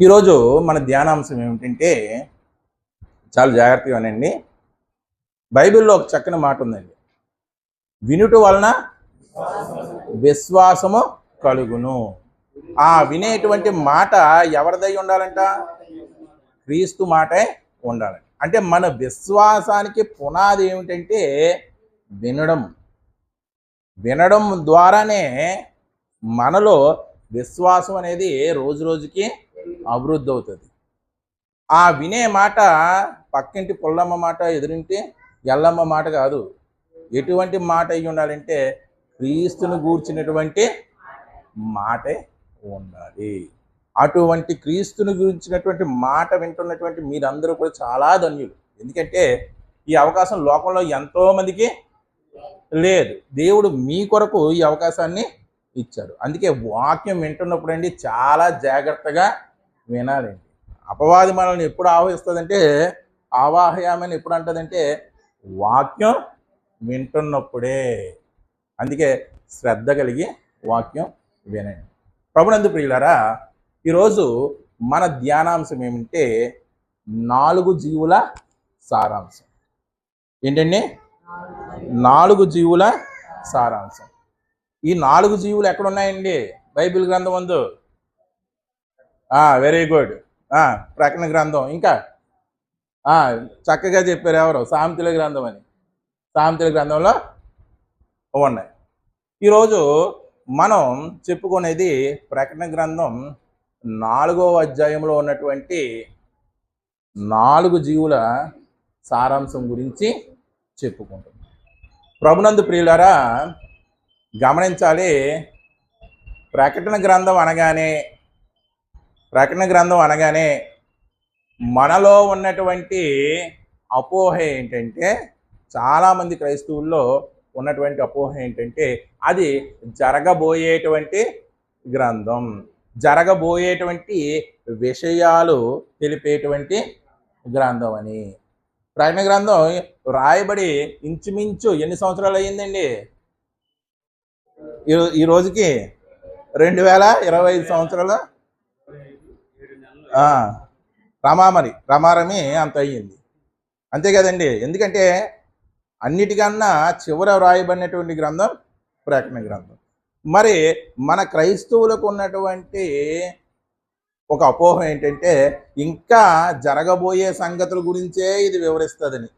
ఈరోజు మన ధ్యానాంశం ఏమిటంటే చాలా జాగ్రత్తగా వినండి. బైబిల్లో ఒక చక్కని మాట ఉందండి. వినుట వలన విశ్వాసము కలుగును. ఆ వినేటువంటి మాట ఎవరిదై ఉండాలంట? క్రీస్తు మాటే ఉండాలి. అంటే మన విశ్వాసానికి పునాది ఏమిటంటే వినడం. వినడం ద్వారానే మనలో విశ్వాసం అనేది రోజు రోజుకి అభివృద్ధి అవుతుంది. ఆ వినే మాట పక్కింటి పుల్లమ్మ మాట, ఎదురింటి ఎల్లమ్మ మాట కాదు. ఎటువంటి మాట అయి ఉండాలంటే క్రీస్తుని గూర్చినటువంటి మాటే ఉండాలి. అటువంటి క్రీస్తుని గురించినటువంటి మాట వింటున్నటువంటి మీరందరూ కూడా చాలా ధన్యులు. ఎందుకంటే ఈ అవకాశం లోకంలో ఎంతో మందికి లేదు. దేవుడు మీ కొరకు ఈ అవకాశాన్ని ఇచ్చాడు. అందుకే వాక్యం వింటున్నప్పుడు అండి చాలా జాగ్రత్తగా వినాలండి. అపవాది మనల్ని ఎప్పుడు ఆవహిస్తుందంటే, ఆవాహయామని ఎప్పుడు అంటుందంటే వాక్యం వింటున్నప్పుడే. అందుకే శ్రద్ధ కలిగి వాక్యం వినండి. ప్రభునందు ప్రియులారా, ఈరోజు మన ధ్యానాంశం ఏమంటే 4 జీవుల సారాంశం. ఏంటండి? 4 జీవుల సారాంశం. ఈ 4 జీవులు ఎక్కడున్నాయండి బైబిల్ గ్రంథం ముందు? Very good. ప్రకటన గ్రంథం, ఇంకా చక్కగా చెప్పారు ఎవరు? సామెతల గ్రంథం అని. సామెతల గ్రంథంలో ఉన్నాయి. ఈరోజు మనం చెప్పుకునేది ప్రకటన గ్రంథం 4వ అధ్యాయంలో ఉన్నటువంటి 4 జీవుల సారాంశం గురించి చెప్పుకుంటున్నాం. ప్రభునందు ప్రియులారా, గమనించాలి. ప్రకటన గ్రంథం అనగానే మనలో ఉన్నటువంటి అపోహ ఏంటంటే, చాలామంది క్రైస్తవుల్లో ఉన్నటువంటి అపోహ ఏంటంటే అది జరగబోయేటువంటి గ్రంథం, జరగబోయేటువంటి విషయాలు తెలిపేటువంటి గ్రంథం అని. ప్రకటన గ్రంథం రాయబడి ఇంచుమించు ఎన్ని సంవత్సరాలు అయ్యిందండి? ఈ రోజుకి 2025 సంవత్సరాలు రమారమి అంత అయ్యింది. అంతే కదండి. ఎందుకంటే అన్నిటికన్నా చివర వ్రాయబడినటువంటి గ్రంథం ప్రకటన గ్రంథం. మరి మన క్రైస్తవులకు ఉన్నటువంటి ఒక అపోహ ఏంటంటే ఇంకా జరగబోయే సంగతుల గురించే ఇది వివరిస్తుందని.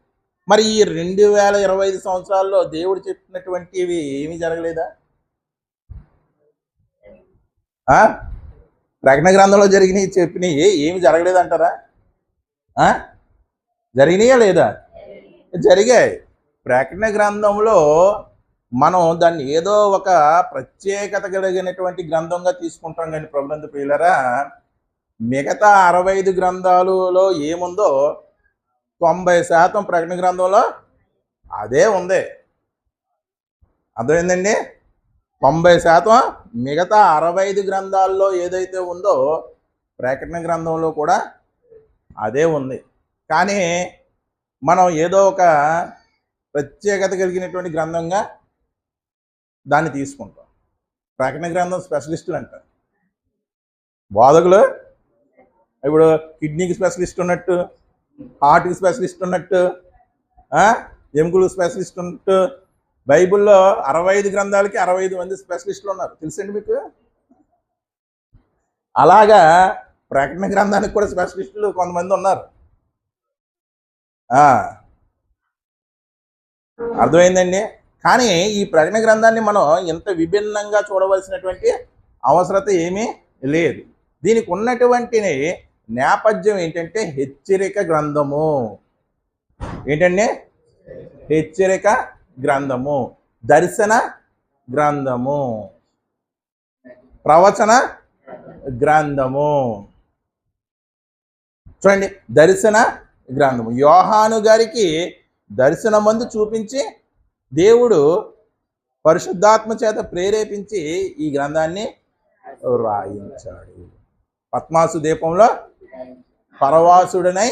మరి ఈ 2025 సంవత్సరాల్లో దేవుడు చెప్పినటువంటివి ఏమీ జరగలేదా? ప్రకటన గ్రంథంలో జరిగినవి చెప్పినవి ఏమి జరగలేదంటారా? జరిగినాయా లేదా? జరిగాయి. ప్రకటన గ్రంథంలో మనం దాన్ని ఏదో ఒక ప్రత్యేకత కలిగినటువంటి గ్రంథంగా తీసుకుంటాం. కానీ ప్రభునందు ప్రియులారా, మిగతా 65 గ్రంథాలలో ఏముందో 90% ప్రకటన గ్రంథంలో అదే ఉంది. అర్థమైందండి? 90% మిగతా 65 గ్రంథాల్లో ఏదైతే ఉందో ప్రకటన గ్రంథంలో కూడా అదే ఉంది. కానీ మనం ఏదో ఒక ప్రత్యేకత కలిగినటువంటి గ్రంథంగా దాన్ని తీసుకుంటాం. ప్రకటన గ్రంథం స్పెషలిస్టులు అంటారు బోధకులు. ఇప్పుడు కిడ్నీకి స్పెషలిస్ట్ ఉన్నట్టు, హార్ట్కి స్పెషలిస్ట్ ఉన్నట్టు, ఎముకలు స్పెషలిస్ట్ ఉన్నట్టు బైబిల్లో 65 గ్రంథాలకి 65 మంది స్పెషలిస్టులు ఉన్నారు. తెలుసండి మీకు? అలాగా ప్రకటన గ్రంథానికి కూడా స్పెషలిస్టులు కొంతమంది ఉన్నారు. అర్థమైందండి? కానీ ఈ ప్రకటన గ్రంథాన్ని మనం ఇంత విభిన్నంగా చూడవలసినటువంటి అవసరత ఏమీ లేదు. దీనికి ఉన్నటువంటి నేపథ్యం ఏంటంటే హెచ్చరిక గ్రంథము. ఏంటండి? హెచ్చరిక గ్రంథము, దర్శన గ్రంథము, ప్రవచన గ్రంథము. చూడండి, దర్శన గ్రంథము. యోహాను గారికి దర్శనమందు చూపించి దేవుడు పరిశుద్ధాత్మ చేత ప్రేరేపించి ఈ గ్రంథాన్ని రాయించాడు. పద్మాసు దీపంలో పరవాసుడనై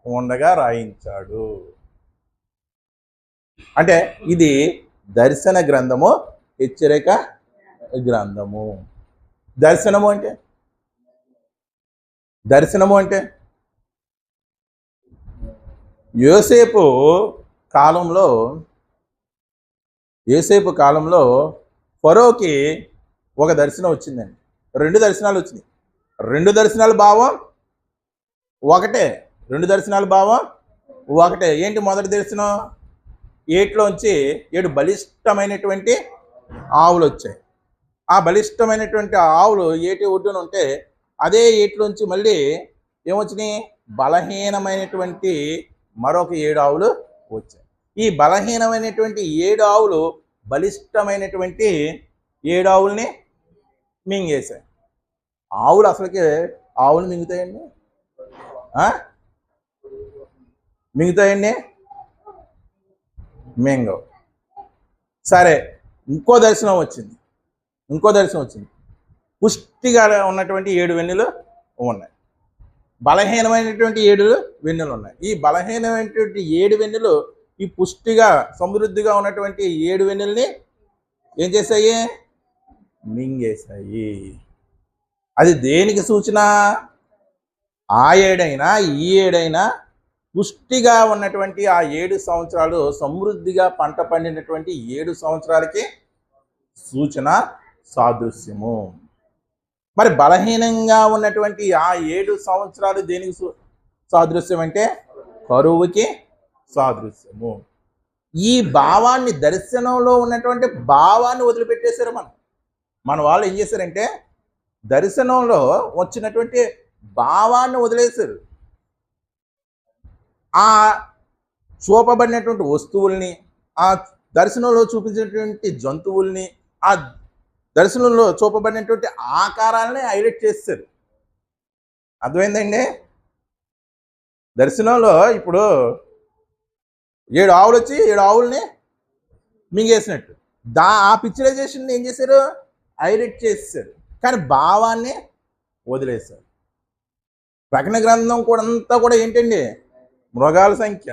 ఉండగా రాయించాడు. అంటే ఇది దర్శన గ్రంథము, హెచ్చరిక గ్రంథము. దర్శనము అంటే దర్శనము అంటే యోసేపు కాలంలో ఫరోకి ఒక దర్శనం వచ్చిందండి. 2 దర్శనాలు వచ్చినాయి. 2 దర్శనాల భావం ఒకటే. 2 దర్శనాల భావం ఒకటే. ఏంటి మొదటి దర్శనం? ఏట్లోంచి 7 బలిష్టమైనటువంటి ఆవులు వచ్చాయి. ఆ బలిష్టమైనటువంటి ఆవులు ఏటి ఒడ్డున ఉంటే అదే ఏట్లోంచి మళ్ళీ ఏమొచ్చినాయి? బలహీనమైనటువంటి మరొక 7 ఆవులు వచ్చాయి. ఈ బలహీనమైనటువంటి 7 ఆవులు బలిష్టమైనటువంటి 7 ఆవుల్ని మింగేశాయి. ఆవులు అసలుకి ఆవులు మింగుతాయండి? మింగుతాయండి? మింగవు. సరే, ఇంకో దర్శనం వచ్చింది. పుష్టిగా ఉన్నటువంటి 7 వెన్నులు ఉన్నాయి. బలహీనమైనటువంటి 7 వెన్నులు ఉన్నాయి. ఈ బలహీనమైనటువంటి 7 వెన్నులు ఈ పుష్టిగా సమృద్ధిగా ఉన్నటువంటి 7 వెన్నుల్ని ఏం చేశాయి? మింగేశాయి. అది దేనికి సూచన? ఆ ఏడైనా ఈ ఏడైనా పుష్టిగా ఉన్నటువంటి ఆ 7 సంవత్సరాలు సమృద్ధిగా పంట పండినటువంటి 7 సంవత్సరాలకి సూచన, సాదృశ్యము. మరి బలహీనంగా ఉన్నటువంటి ఆ 7 సంవత్సరాలు దేనికి సాదృశ్యం అంటే కరువుకి సాదృశ్యము. ఈ భావాన్ని, దర్శనంలో ఉన్నటువంటి భావాన్ని వదిలిపెట్టేశారు. మన వాళ్ళు ఏం చేశారంటే దర్శనంలో వచ్చినటువంటి భావాన్ని వదిలేశారు. ఆ చూపబడినటువంటి వస్తువుల్ని, ఆ దర్శనంలో చూపించినటువంటి జంతువుల్ని, ఆ దర్శనంలో చూపబడినటువంటి ఆకారాలని హైలైట్ చేస్తారు. అర్థమైందండి? దర్శనంలో ఇప్పుడు 7 ఆవులు వచ్చి 7 ఆవుల్ని మింగేసినట్టు ఆ పిక్చరైజేషన్ ఏం చేశారు? హైలైట్ చేశారు. కానీ భావాన్ని వదిలేశారు. ప్రకటన గ్రంథం కూడా అంతా కూడా ఏంటండి? మృగాల సంఖ్య,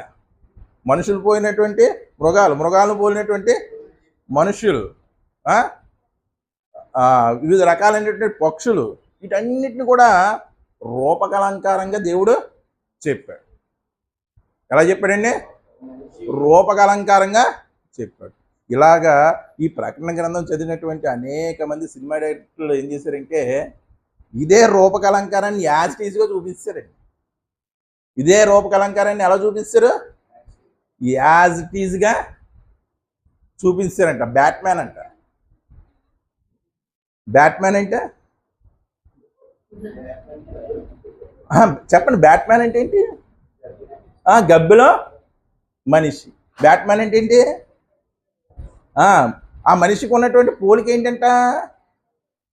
మనుషులు పోయినటువంటి మృగాలను పోలినటువంటి మనుషులు, వివిధ రకాలైనటువంటి పక్షులు, వీటన్నిటిని కూడా రూపకలంకారంగా దేవుడు చెప్పాడు. ఎలా చెప్పాడండి? రూపకలంకారంగా చెప్పాడు. ఇలాగా ఈ ప్రకటన గ్రంథం చదివినటువంటి అనేక మంది సినిమా డైరెక్టర్లు ఏం చేశారంటే ఇదే రూపకలంకారాన్ని యాజ్ ఇట్ ఈజ్గా చూపిస్తారండి. ఇదే రూపకలంకారాన్ని ఎలా చూపిస్తారు? యాజ్ ఇట్ ఈజ్గా చూపిస్తారంట. బ్యాట్మ్యాన్ అంటే చెప్పండి, బ్యాట్మ్యాన్ అంటే ఏంటి? గబ్బిలో మనిషి. బ్యాట్మ్యాన్ అంటే ఏంటి? ఆ మనిషికి ఉన్నటువంటి పోలిక ఏంటంట?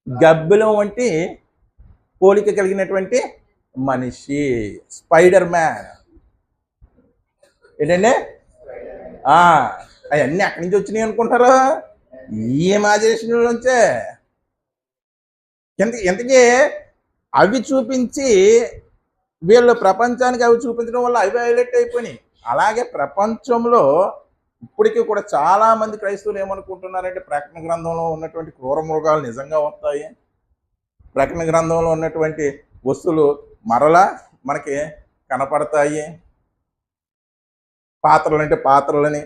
గబ్బిలం వంటి పోలిక కలిగినటువంటి మనిషి. స్పైడర్ మ్యాన్ ఏంటండి? అవన్నీ ఎక్కడి నుంచి వచ్చినాయి అనుకుంటారు? ఈ ఇమాజినేషన్ నుంచే. ఎంతకీ అవి చూపించి వీళ్ళు ప్రపంచానికి అవి చూపించడం వల్ల అవి హైలైట్ అయిపోయినాయి. అలాగే ప్రపంచంలో ఇప్పటికీ కూడా చాలా మంది క్రైస్తవులు ఏమనుకుంటున్నారంటే ప్రకటన గ్రంథంలో ఉన్నటువంటి క్రూర మృగాలు నిజంగా వస్తాయి, ప్రకటన గ్రంథంలో ఉన్నటువంటి వస్తువులు మరలా మనకి కనపడతాయి, పాత్రలు అంటే పాత్రలని,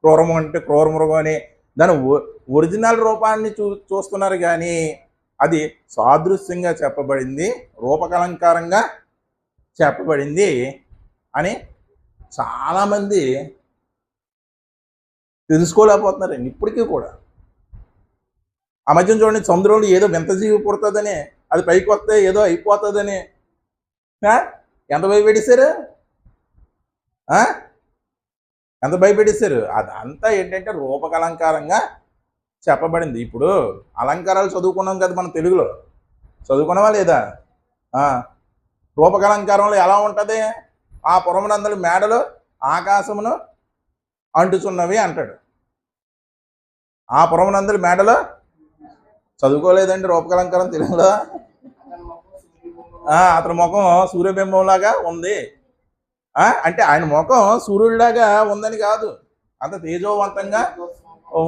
క్రూరము అంటే క్రూరమృగం అని దాని ఒరిజినల్ రూపాన్ని చూస్తున్నారు. కానీ అది సాదృశ్యంగా చెప్పబడింది, రూపకలంకారంగా చెప్పబడింది అని చాలామంది తెలుసుకోలేకపోతున్నారండి ఇప్పటికీ కూడా. ఆ మధ్యన చూడండి, సముద్రంలో ఏదో వింత జీవి పుడుతుందని, అది పైకి వస్తే ఏదో అయిపోతుందని ఎంత భయపెట్టేశారు? ఎంత భయపెట్టేశారు? అదంతా ఏంటంటే రూపకలంకారంగా చెప్పబడింది. ఇప్పుడు అలంకారాలు చదువుకున్నాం కదా మనం తెలుగులో, చదువుకున్నావా లేదా? రూపకలంకారంలో ఎలా ఉంటుంది? ఆ పురమునందలి మేడలు ఆకాశమును అంటుచున్నవి అంటాడు. ఆ పురమునందలి మేడలు చదువుకోలేదండి రూపకలంకారం తెలుగులో. అతని ముఖం సూర్యబింబంలాగా ఉంది అంటే ఆయన ముఖం సూర్యుడిలాగా ఉందని కాదు, అంత తేజోవంతంగా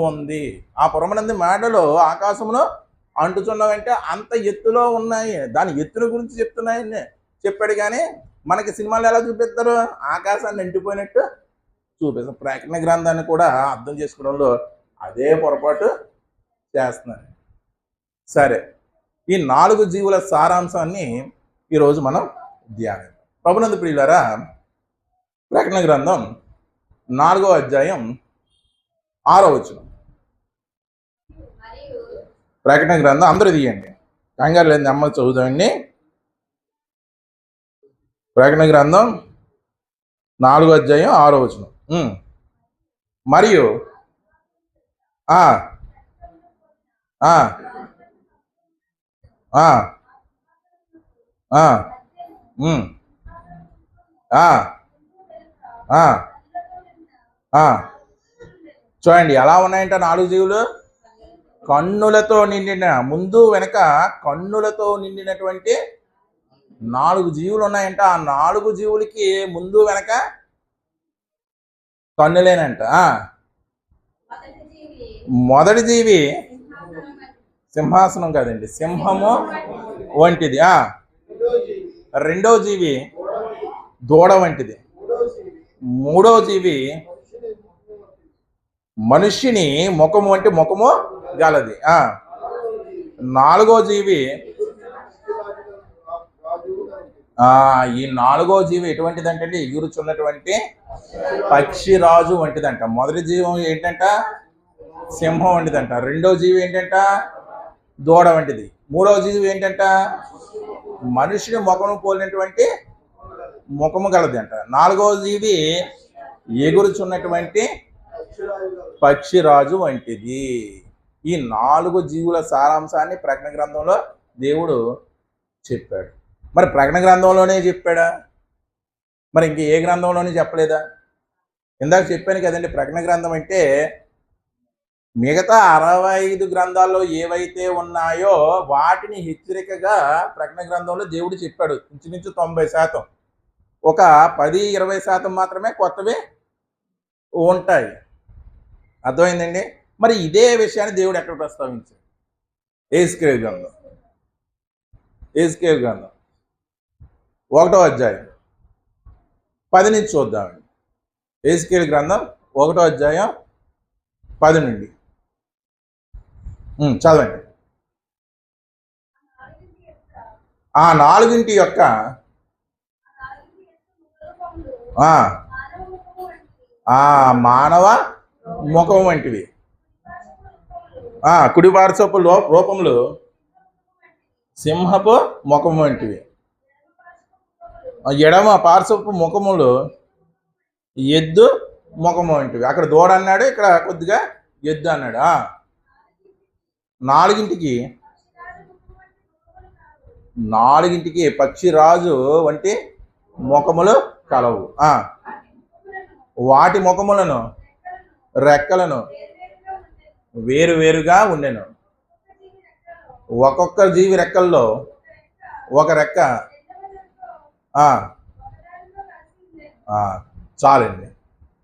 ఉంది. ఆ పురమునంది మేడలో ఆకాశమును అంటుచున్నవంటే అంత ఎత్తులో ఉన్నాయి. దాని ఎత్తుల గురించి చెప్తున్నాయని చెప్పాడు. కానీ మనకి సినిమాలు ఎలా చూపిస్తారు? ఆకాశాన్ని నిండిపోయినట్టు చూపిస్తారు. ప్రకటన గ్రంథాన్ని కూడా అర్థం చేసుకోవడంలో అదే పొరపాటు చేస్తున్నారు. సరే, ఈ 4 జీవుల సారాంశాన్ని ఈరోజు మనం ధ్యానిద్దాం. ప్రభునందు ప్రియులారా, ప్రకటన గ్రంథం 4వ అధ్యాయం 6వ వచనం. ప్రకటన గ్రంథం అందరూ తీయండి, కంగారు లేని అమ్మ చదువుతామండి. ప్రకటన గ్రంథం 4వ అధ్యాయం 6వ వచనం. మరియు చూడండి ఎలా ఉన్నాయంట 4 జీవులు. కన్నులతో నిండిన, ముందు వెనక కన్నులతో నిండినటువంటి 4 జీవులు ఉన్నాయంట. ఆ 4 జీవులకి ముందు వెనక కన్నులేనంట. మొదటి జీవి సింహాసనం కాదండి, సింహము వంటిది. రెండవ జీవి దూడ వంటిది. మూడవ జీవి మనుష్యుని ముఖము వంటి ముఖము గలది. నాలుగో జీవి ఈ 4వ జీవి ఎటువంటిదంటే ఎగురుచున్నటువంటి పక్షిరాజు వంటిదంట. మొదటి జీవం ఏంటంట? సింహం వంటిదంట. రెండవ జీవి ఏంటంట? దూడ వంటిది. మూడవ జీవి ఏంటంట? మనుషుని ముఖము పోలినటువంటి ముఖము గలది అంట. 4వ జీవి ఎగురుచున్నటువంటి పక్షిరాజు వంటిది. ఈ 4 జీవుల సారాంశాన్ని ప్రకటన గ్రంథంలో దేవుడు చెప్పాడు. మరి ప్రకటన గ్రంథంలోనే చెప్పాడా? మరి ఇంక ఏ గ్రంథంలోనే చెప్పలేదా? ఇందాక చెప్పాను కదండి, ప్రకటన గ్రంథం అంటే మిగతా 65 గ్రంథాల్లో ఏవైతే ఉన్నాయో వాటిని హెచ్చరికగా ప్రకటన గ్రంథంలో దేవుడు చెప్పాడు. ఇంచుమించు 90%. ఒక 10-20% మాత్రమే కొత్తవి ఉంటాయి. అర్థమైందండి? మరి ఇదే విషయాన్ని దేవుడు ఎక్కడ ప్రస్తావించాడు? యెహెజ్కేలు గ్రంథం 1వ అధ్యాయం 10 నుంచి చూద్దామండి. యెహెజ్కేలు గ్రంథం 1వ అధ్యాయం 10 నుండి చదవండి. ఆ 4 యొక్క మానవ ముఖం వంటివి, కుడి పార్శ్వపు రూపములు సింహపు ముఖం వంటివి, ఎడమ పార్శ్వపు ముఖములు ఎద్దు ముఖము వంటివి. అక్కడ దూడ అన్నాడు, ఇక్కడ కొద్దిగా ఎద్దు అన్నాడు. 4 పక్షిరాజు వంటి ముఖములు కలవు. వాటి ముఖములను రెక్కలను వేరువేరుగా ఉండెను. ఒక్కొక్క జీవి రెక్కల్లో ఒక రెక్క. చాలండి.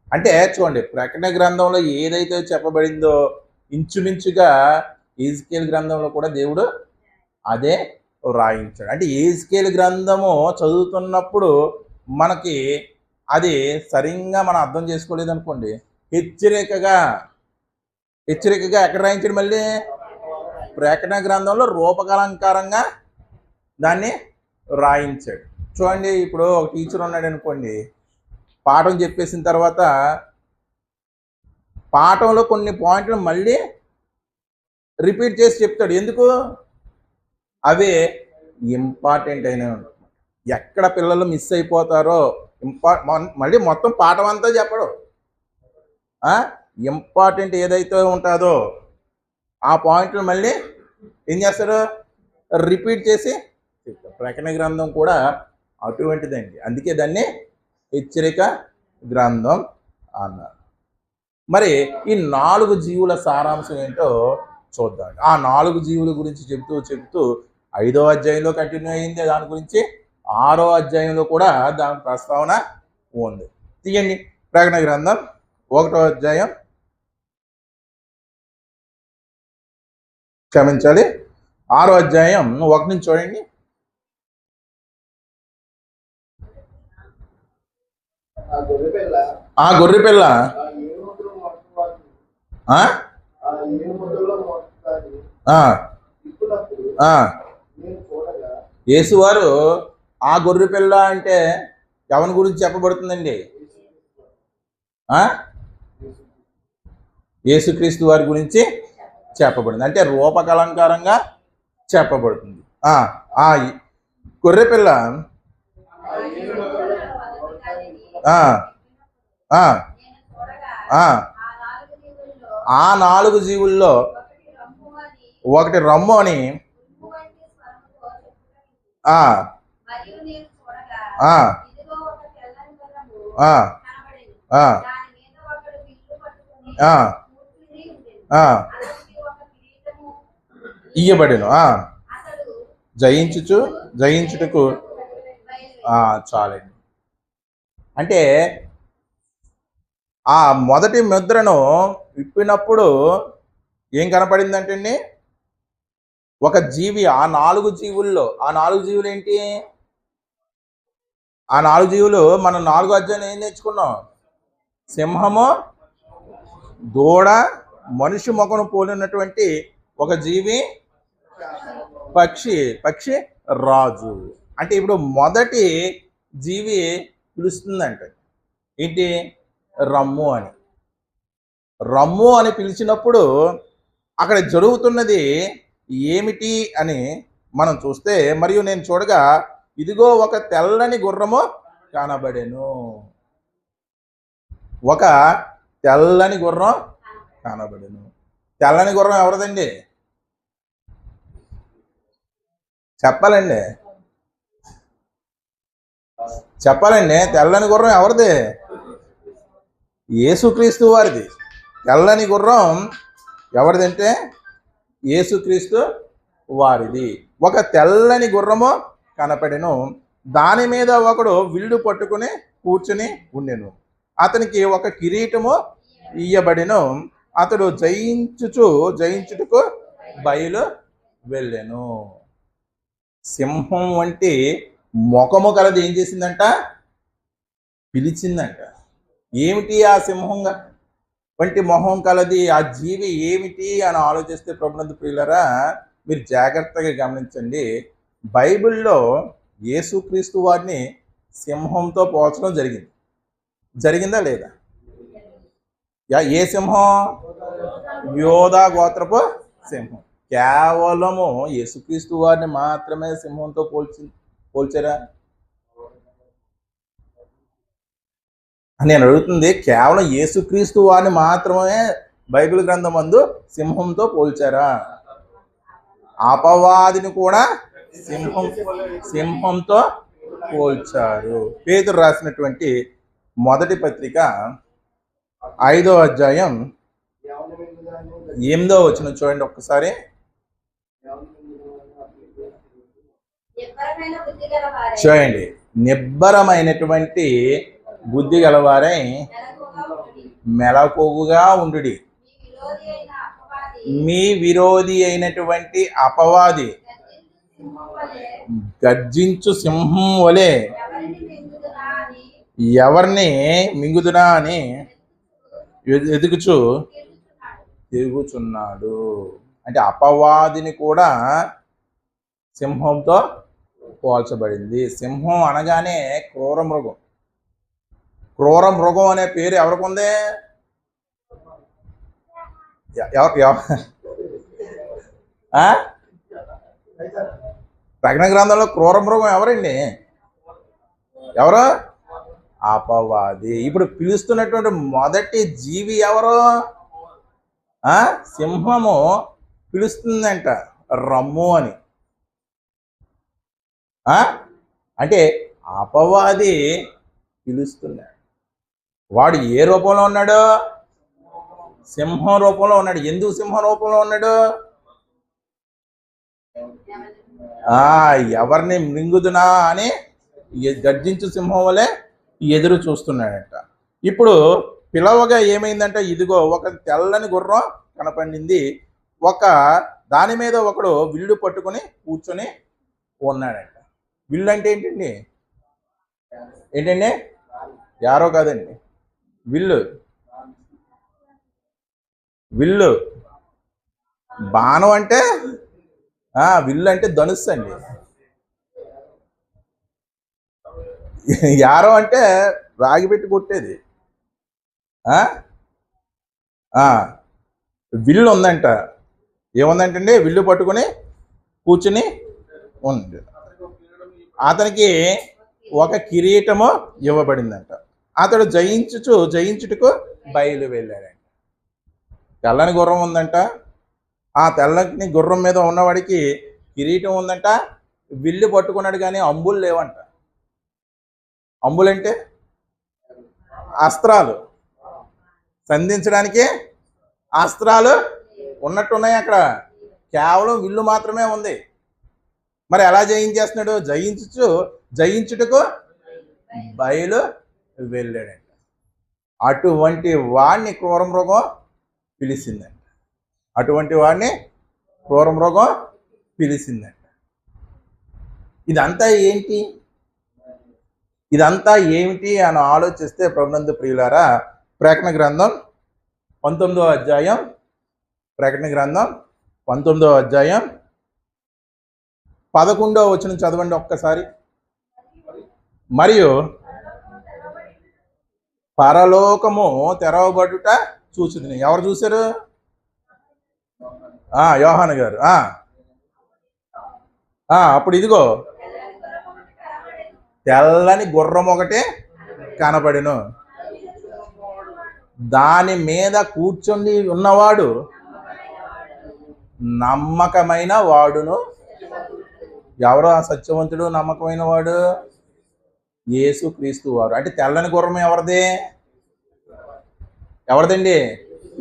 అంటే చూడండి, ప్రకటన గ్రంథంలో ఏదైతే చెప్పబడిందో ఇంచుమించుగా యెహెజ్కేలు గ్రంథంలో కూడా దేవుడు అదే వ్రాయించాడు. అంటే యెహెజ్కేలు గ్రంథము చదువుతున్నప్పుడు మనకి అది సరిగ్గా మనం అర్థం చేసుకోలేదు అనుకోండి, హెచ్చరికగా ఎక్కడ రాయించాడు? మళ్ళీ ప్రకటన గ్రంథంలో రూపకలంకారంగా దాన్ని రాయించాడు. చూడండి, ఇప్పుడు ఒక టీచర్ ఉన్నాడు అనుకోండి, పాఠం చెప్పేసిన తర్వాత పాఠంలో కొన్ని పాయింట్లు మళ్ళీ రిపీట్ చేసి చెప్తాడు. ఎందుకు? అవే ఇంపార్టెంట్ అయినవి. ఎక్కడ పిల్లలు మిస్ అయిపోతారో మళ్ళీ మొత్తం పాఠం అంతా చెప్పడు. ఇంపార్టెంట్ ఏదైతే ఉంటుందో ఆ పాయింట్లు మళ్ళీ ఏం చేస్తారు? రిపీట్ చేసి చెప్తారు. ప్రకటన గ్రంథం కూడా అటువంటిదండి. అందుకే దాన్ని హెచ్చరిక గ్రంథం అన్నారు. మరి ఈ 4 జీవుల సారాంశం ఏంటో చూద్దాం. ఆ 4 జీవుల గురించి చెప్తూ 5వ అధ్యాయంలో కంటిన్యూ అయింది. దాని గురించి 6వ అధ్యాయంలో కూడా దాని ప్రస్తావన ఉంది. తీయండి, ప్రకటన గ్రంథం 1వ అధ్యాయం, క్షమించాలి, 6వ అధ్యాయం 1 నుంచి చూడండి. ఆ గొర్రెపిల్ల యేసువారు ఆ గొర్రెపిల్ల అంటే ఎవరి గురించి చెప్పబడుతుందండి? యేసుక్రీస్తు వారి గురించి చెప్పబడింది. అంటే రూపకలంకారంగా చెప్పబడుతుంది. ఆ గొర్రెపిల్ల ఆ 4 జీవుల్లో ఒకటి రమ్ము అని ఇయ్యబడిను. జయించుటకు చాలండి. అంటే ఆ మొదటి ముద్రను విప్పినప్పుడు ఏం కనపడిందంటే ఒక జీవి, ఆ 4 జీవుల్లో, ఆ 4 జీవులు ఏంటి? ఆ 4 జీవులు మనం 4వ అధ్యాయం ఏం నేర్చుకున్నాం? సింహము, దూడ, మనిషి ముఖను పోలినటువంటి ఒక జీవి, పక్షి, రాజు. అంటే ఇప్పుడు మొదటి జీవి పిలుస్తుందంట ఏంటి? రమ్ము అని పిలిచినప్పుడు అక్కడ జరుగుతున్నది ఏమిటి అని మనం చూస్తే, మరియు నేను చూడగా ఇదిగో ఒక తెల్లని గుర్రము కనబడెను. ఒక తెల్లని గుర్రం కనబడెను. తెల్లని గుర్రం ఎవరిదండి? చెప్పాలండి. తెల్లని గుర్రం ఎవరిది? యేసుక్రీస్తు వారిది. తెల్లని గుర్రం ఎవరిదంటే యేసుక్రీస్తు వారిది. ఒక తెల్లని గుర్రము కనపడెను, దాని మీద ఒకడు విల్లు పట్టుకుని కూర్చుని ఉండెను. అతనికి ఒక కిరీటము ఇయ్యబడెను. అతడు జయించుటకు బయలు వెళ్ళెను. సింహం వంటి ముఖము కలది ఏం చేసిందంట? పిలిచిందంట. ఏమిటి ఆ సింహం వంటి మొహం కలది ఆ జీవి ఏమిటి అని ఆలోచిస్తే, ప్రభునందు ప్రియులారా, మీరు జాగ్రత్తగా గమనించండి. బైబిల్లో యేసుక్రీస్తు వారిని సింహంతో పోల్చడం జరిగిందా లేదా? ఏ సింహం? యోధా గోత్రపు సింహం. కేవలము యేసుక్రీస్తు వారిని మాత్రమే సింహంతో పోల్చారా? నేను అడుగుతుంది, కేవలం యేసుక్రీస్తు వారిని మాత్రమే బైబిల్ గ్రంథం అందు సింహంతో పోల్చారా? అపవాదిని కూడా సింహంతో పోల్చారు. పేతురు రాసినటువంటి మొదటి పత్రిక 5వ అధ్యాయం 8వ వచనం చూడండి ఒక్కసారి. చూడండి, నిబ్బరమైనటువంటి బుద్ధి గలవారై మెలకువగా ఉండుడి. మీ విరోధి అయినటువంటి అపవాది గర్జించు సింహం వలె ఎవరిని మింగుదునా అని తిరుగుచున్నాడు. అంటే అపవాదిని కూడా సింహంతో పోల్చబడింది. సింహం అనగానే క్రూర మృగం అనే పేరు ఎవరికి ఉంది? ప్రకటన గ్రంథంలో క్రూర మృగం ఎవరండి? ఎవరు? అపవాది. ఇప్పుడు పిలుస్తున్నటువంటి మొదటి జీవి ఎవరు? సింహము పిలుస్తుందంట రమ్ము అని. అంటే అపవాది పిలుస్తున్నాడు. వాడు ఏ రూపంలో ఉన్నాడు? సింహం రూపంలో ఉన్నాడు. ఎందుకు సింహం రూపంలో ఉన్నాడు? ఎవరిని మింగుదునా అని గర్జించు సింహం వలె ఎదురు చూస్తున్నాడట. ఇప్పుడు పిలవగా ఏమైందంటే, ఇదిగో ఒక తెల్లని గుర్రం కనపడింది, ఒక దాని మీద ఒకడు విల్లు పట్టుకొని కూర్చొని ఉన్నాడంట. విల్లు అంటే ఏంటండి? ఏంటండి? యారో కాదండి, విల్లు. విల్లు. బాణం అంటే విల్లు అంటే ధనుస్సు అండి. యారో అంటే రాగి పెట్టి కొట్టేది. విల్లు ఉందంట. ఏముందంటండి? విల్లు పట్టుకుని కూర్చుని ఉంది. అతనికి ఒక కిరీటము ఇవ్వబడిందంట. అతడు జయించుటకు బయలు వెళ్ళాడంట. తెల్లని గుర్రం ఉందంట. ఆ తెల్లని గుర్రం మీద ఉన్నవాడికి కిరీటం ఉందంట. విల్లు పట్టుకున్నాడు కానీ అంబులు లేవంట. అంబులంటే అస్త్రాలు, సంధించడానికి అస్త్రాలు ఉన్నట్టున్నాయి అక్కడ. కేవలం విల్లు మాత్రమే ఉంది. మరి ఎలా జయించేస్తున్నాడు? జయించుటకు బయలు వెళ్ళాడంట. అటువంటి వాడిని క్రూరమృగం పిలిచిందంట. అటువంటి వాడిని క్రూరమృగం పిలిచిందంట. ఇదంతా ఏంటి? ఇదంతా ఏమిటి అని ఆలోచిస్తే ప్రభునందు ప్రియులారా, ప్రకటన గ్రంథం 19వ అధ్యాయం, ప్రకటన గ్రంథం 19వ అధ్యాయం 11వ వచనం చదవండి ఒక్కసారి. మరియు పరలోకము తెరవబడుట చూసింది. ఎవరు చూశారు? యోహాను గారు. అప్పుడు ఇదిగో తెల్లని గుర్రం ఒకటి కనబడెను. దాని మీద కూర్చొని ఉన్నవాడు నమ్మకమైన వాడును. ఎవరు ఆ సత్యవంతుడు, నమ్మకమైన వాడు? యేసుక్రీస్తు వారు. అంటే తెల్లని గుర్రం ఎవరిది? ఎవరిదండి?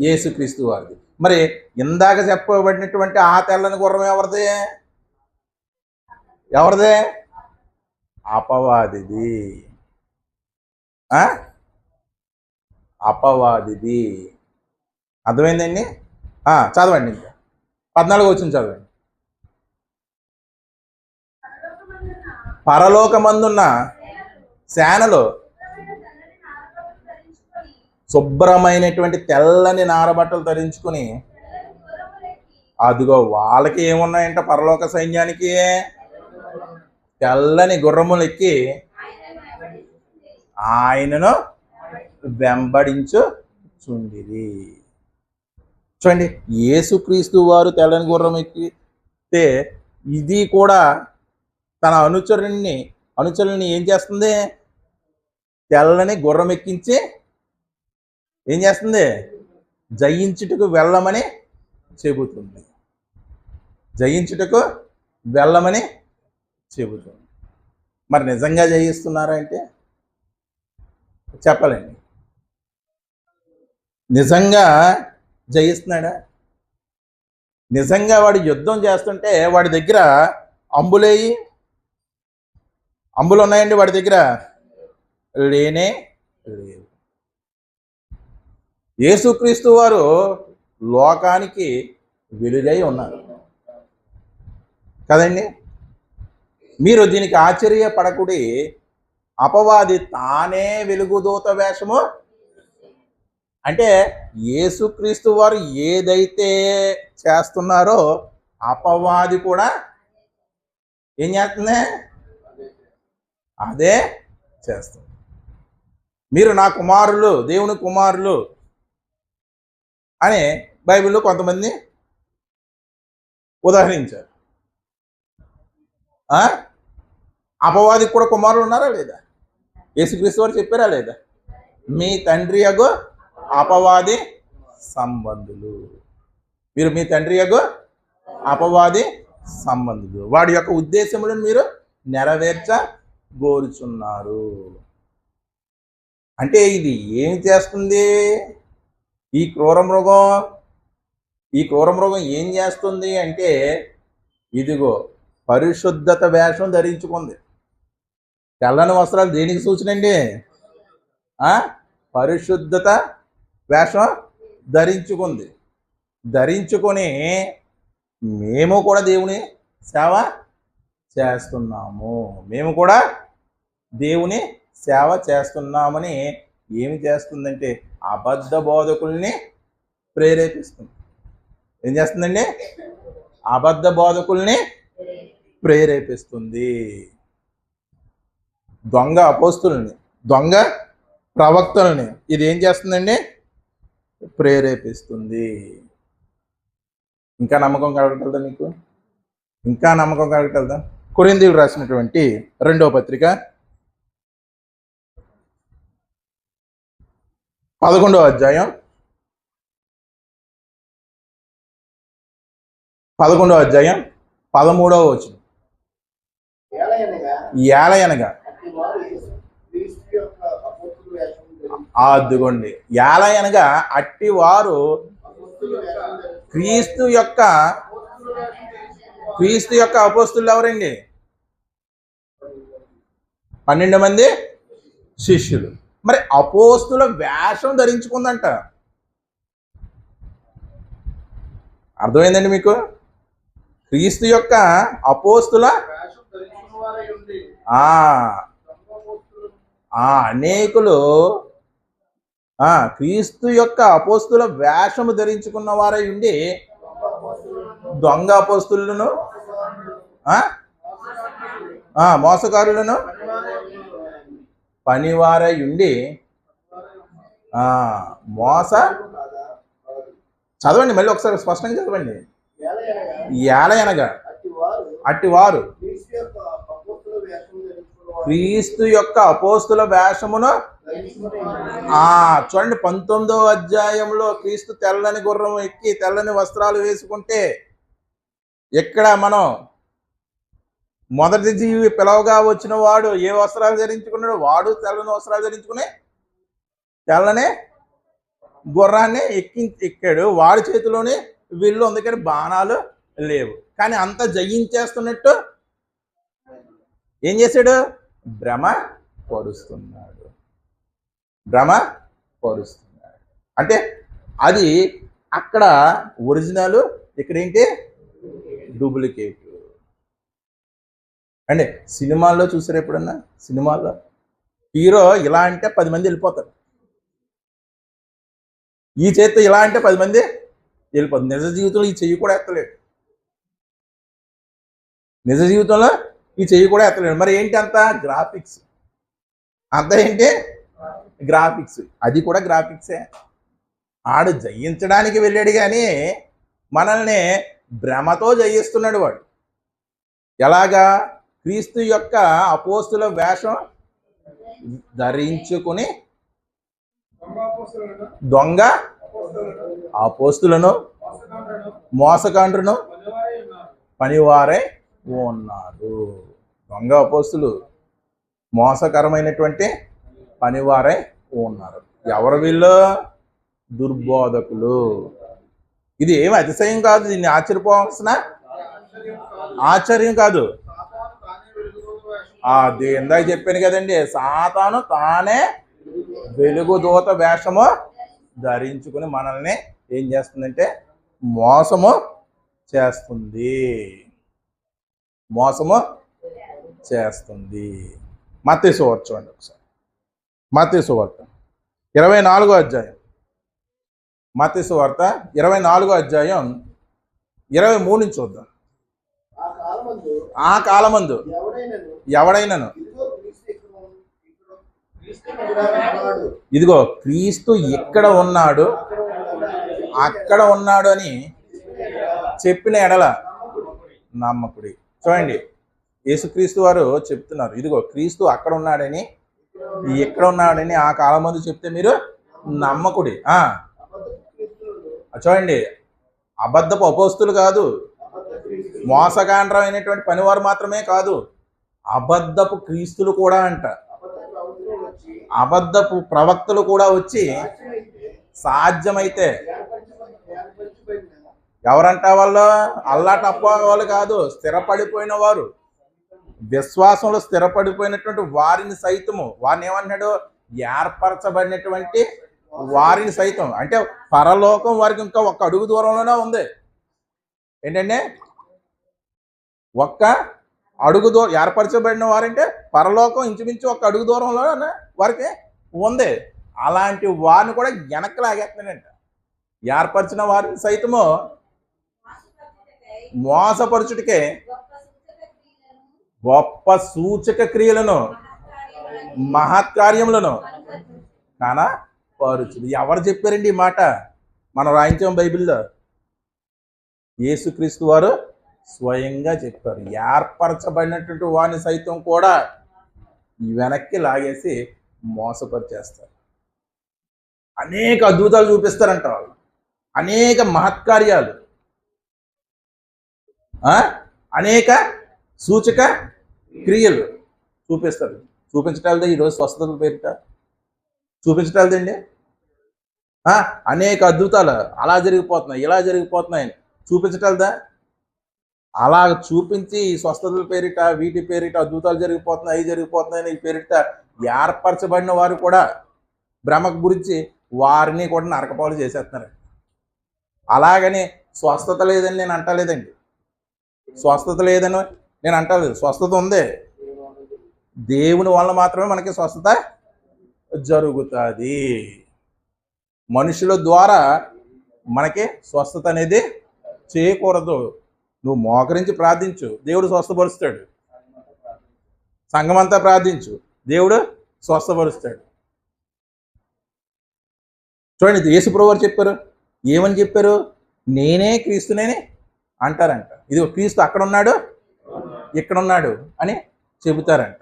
యేసుక్రీస్తు వారిది. మరి ఇందాక చెప్పబడినటువంటి ఆ తెల్లని గుర్రం ఎవరిది? ఎవరిదే? అపవాదిది. అపవాదిది. అర్థమైందండి? చదవండి, ఇంకా 14 వచ్చింది చదవండి. పరలోకమందున్న సేనలో శుభ్రమైనటువంటి తెల్లని నారబట్టలు ధరించుకుని, అదిగో వాళ్ళకి ఏమున్నాయంట? పరలోక సైన్యానికి తెల్లని గుర్రములు ఎక్కి ఆయనను వెంబడించుచుండిరి. చూడండి, యేసుక్రీస్తు వారు తెల్లని గుర్రం ఎక్కితే ఇది కూడా తన అనుచరుల్ని ఏం చేస్తుంది? తెల్లని గుర్రం ఎక్కించి ఏం చేస్తుంది? జయించుటకు వెళ్ళమని చెబుతుంది. జయించుటకు వెళ్ళమని చెబుతుంది. మరి నిజంగా జయిస్తున్నారా అంటే చెప్పలేండి. నిజంగా జయిస్తున్నాడా? నిజంగా వాడు యుద్ధం చేస్తుంటే వాడి దగ్గర అంబులు ఉన్నాయండి? వాడి దగ్గర లేనే లేవు. యేసుక్రీస్తు వారు లోకానికి వెలుగై ఉన్నారు కదండి. మీరు దీనికి ఆశ్చర్యపడకుడి. అపవాది తానే వెలుగుదూత వేషము. అంటే యేసుక్రీస్తు వారు ఏదైతే చేస్తున్నారో అపవాది కూడా ఏం చేస్తుంది? అదే చేస్తుంది. మీరు నా కుమారులు, దేవుని కుమారులు అని బైబిల్లో కొంతమంది ఉదాహరించారు. అపవాదికి కూడా కుమారులు ఉన్నారా లేదా? యేసుక్రీస్తు వారు చెప్పారా లేదా? మీ తండ్రి యగు అపవాది సంబంధులు. మీరు మీ తండ్రి యగు అపవాది సంబంధులు. వాడి యొక్క ఉద్దేశములను మీరు నెరవేర్చగోరుచున్నారు. అంటే ఇది ఏం చేస్తుంది? ఈ క్రూరమృగం ఏం చేస్తుంది అంటే, ఇదిగో పరిశుద్ధత వేషం ధరించుకుంది. తెల్లని వస్త్రాలు దేనికి సూచన అండి? పరిశుద్ధత వేషం ధరించుకుంది. ధరించుకొని మేము కూడా దేవుని సేవ చేస్తున్నాము. మేము కూడా దేవుని సేవ చేస్తున్నామని ఏమి చేస్తుందంటే అబద్ధ బోధకుల్ని ప్రేరేపిస్తుంది. ఏం చేస్తుందండి? అబద్ధ బోధకుల్ని ప్రేరేపిస్తుంది. దొంగ అపోస్తుల్ని, దొంగ ప్రవక్తల్ని ఇది ఏం చేస్తుందండి? ప్రేరేపిస్తుంది. ఇంకా నమ్మకం కలగటదా మీకు? ఇంకా నమ్మకం కలగటదా? కొరింథీయులకు రాసినటువంటి 2వ పత్రిక 11వ అధ్యాయం 13వ వచనం. ఏలయనగా అదిగోండి, ఏలయనగా అట్టి వారు క్రీస్తు యొక్క అపోస్తులు ఎవరండి? 12 మంది శిష్యులు. మరి అపోస్తుల వేషం ధరించుకుందంట. అర్థమైందండి మీకు? క్రీస్తు యొక్క అపోస్తుల అనేకులు క్రీస్తు యొక్క అపోస్తుల వేషము ధరించుకున్న వారై ఉండి దొంగ అపోస్తులను, మోసకారులను పనివారై ఉండి చదవండి, మళ్ళీ ఒకసారి స్పష్టంగా చదవండి. ఏలయనగా అట్టివారు క్రీస్తు యొక్క అపోస్తుల వేషమును చూడండి. 19వ అధ్యాయంలో క్రీస్తు తెల్లని గుర్రం ఎక్కి తెల్లని వస్త్రాలు వేసుకుంటే, ఇక్కడ మనం మొదటి జీవి పిలవగా వచ్చిన వాడు ఏ వస్త్రాలు ధరించుకున్నాడు? వాడు తెల్లని వస్త్రాలు ధరించుకుని తెల్లని గుర్రాన్ని ఎక్కాడు. వాడి చేతిలోనే వీళ్ళు, అందుకని బాణాలు లేవు. కానీ అంతా జయించేస్తున్నట్టు ఏం చేశాడు? భ్రమ పరుస్తున్నాడు. అంటే అది అక్కడ ఒరిజినల్, ఇక్కడ ఏంటి? డూప్లికేట్. అంటే సినిమాల్లో చూసారు ఎప్పుడన్నా? సినిమాల్లో హీరో ఇలా అంటే 10 మంది వెళ్ళిపోతారు. ఈ చేతితో ఇలా అంటే 10 మంది వెళ్ళిపోతారు. నిజ జీవితంలో ఈ చెయ్యి కూడా ఎత్తలేడు. మరి ఏంటి? అంతా గ్రాఫిక్స్. అంతా ఏంటి? గ్రాఫిక్స్. అది కూడా గ్రాఫిక్సే. ఆడు జయించడానికి వెళ్ళాడు కానీ మనల్ని భ్రమతో జయిస్తున్నాడు వాడు. ఎలాగా? క్రీస్తు యొక్క అపోస్తుల వేషం ధరించుకుని దొంగ అపోస్తులను, మోసకాండ్రును పనివారై ఉన్నారు. దొంగ అపోస్తులు మోసకరమైనటువంటి పనివారై ఉన్నారు. ఎవరు వీళ్ళు? దుర్బోధకులు. ఇది ఏమి అతిశయం కాదు. దీన్ని ఆశ్చర్యపోవాల్సిన ఆశ్చర్యం కాదు. అది ఇందాక చెప్పాను కదండి, సాతాను తానే వెలుగుదూత వేషము ధరించుకుని మనల్ని ఏం చేస్తుందంటే మోసము చేస్తుంది. మత్తయి సువార్త చూడండి ఒకసారి. మత్తయి సువార్త 24వ అధ్యాయం. మత్తయి సువార్త 24వ అధ్యాయం 23 నుంచి చూద్దాం. ఆ కాలమందు ఎవడైనను ఇదిగో క్రీస్తు ఇక్కడ ఉన్నాడు, అక్కడ ఉన్నాడు అని చెప్పిన ఎడల నమ్మకుడి. చూడండి, యేసుక్రీస్తు వారు చెప్తున్నారు, ఇదిగో క్రీస్తు అక్కడ ఉన్నాడని, ఎక్కడ ఉన్నాడని ఆ కాలం ముందు చెప్తే మీరు నమ్మకుడి. చూడండి, అబద్ధపు అపోస్తులు కాదు, మోసగాండ్రమైనటువంటి పనివారు మాత్రమే కాదు, అబద్ధపు క్రీస్తులు కూడా అంట, అబద్ధపు ప్రవక్తలు కూడా వచ్చి సాధ్యమైతే ఎవరంట? వాళ్ళు అల్లాటప్ప వాళ్ళు కాదు, స్థిరపడిపోయిన వారు, విశ్వాసంలో స్థిరపడిపోయినటువంటి వారిని సైతము, వారిని ఏమన్నాడు? ఏర్పరచబడినటువంటి వారిని సైతం. అంటే పరలోకం వారికి ఇంకా ఒక్క అడుగు దూరంలోనే ఉంది. ఏంటంటే ఒక్క అడుగు దూరం ఏర్పరచబడిన వారంటే పరలోకం ఇంచుమించు ఒక్క అడుగు దూరంలోనే వారికి ఉంది. అలాంటి వారిని కూడా వెనక్కి లాగేస్తున్నాడంట. ఏర్పరిచిన వారిని సైతము మోసపరచుటకే గొప్ప సూచక క్రియలను మహత్కార్యములను కనపరుచును. ఎవరు చెప్పారండి ఈ మాట? మనం రాయించాం బైబిల్లో. యేసుక్రీస్తు వారు స్వయంగా చెప్పారు. ఏర్పరచబడినటువంటి వారిని సైతం కూడా వెనక్కి లాగేసి మోసపరిచేస్తారు. అనేక అద్భుతాలు చూపిస్తారంట వాళ్ళు, అనేక మహత్కార్యాలు, అనేక సూచక క్రియలు చూపిస్తారు. చూపించటాలదే ఈరోజు స్వస్థతల పేరిట చూపించటాలదండి. అనేక అద్భుతాలు అలా జరిగిపోతున్నాయి, ఇలా జరిగిపోతున్నాయని చూపించటాలదా? అలా చూపించి స్వస్థతల పేరిట, వీటి పేరిట అద్భుతాలు జరిగిపోతున్నాయి, అవి జరిగిపోతున్నాయని ఈ పేరిట ఏర్పరచబడిన వారు కూడా భ్రమకు గురించి వారిని కూడా నరకపాలు చేసేస్తున్నారు. అలాగని స్వస్థత లేదని నేను అంటలేదండి. స్వస్థత లేదని నేను అంటలేదు. స్వస్థత ఉంది. దేవుని వల్ల మాత్రమే మనకి స్వస్థత జరుగుతుంది. మనుషుల ద్వారా మనకి స్వస్థత అనేది చేయకూడదు. నువ్వు మోకరించి ప్రార్థించు, దేవుడు స్వస్థపరుస్తాడు. సంఘమంతా ప్రార్థించు, దేవుడు స్వస్థపరుస్తాడు. చూడండి, యేసుప్రభువు వారు చెప్పారు. ఏమని చెప్పారు? నేనే క్రీస్తునేని అంటారంట. ఇది క్రీస్తు అక్కడ ఉన్నాడు, ఇక్కడ ఉన్నాడు అని చెబుతారంట.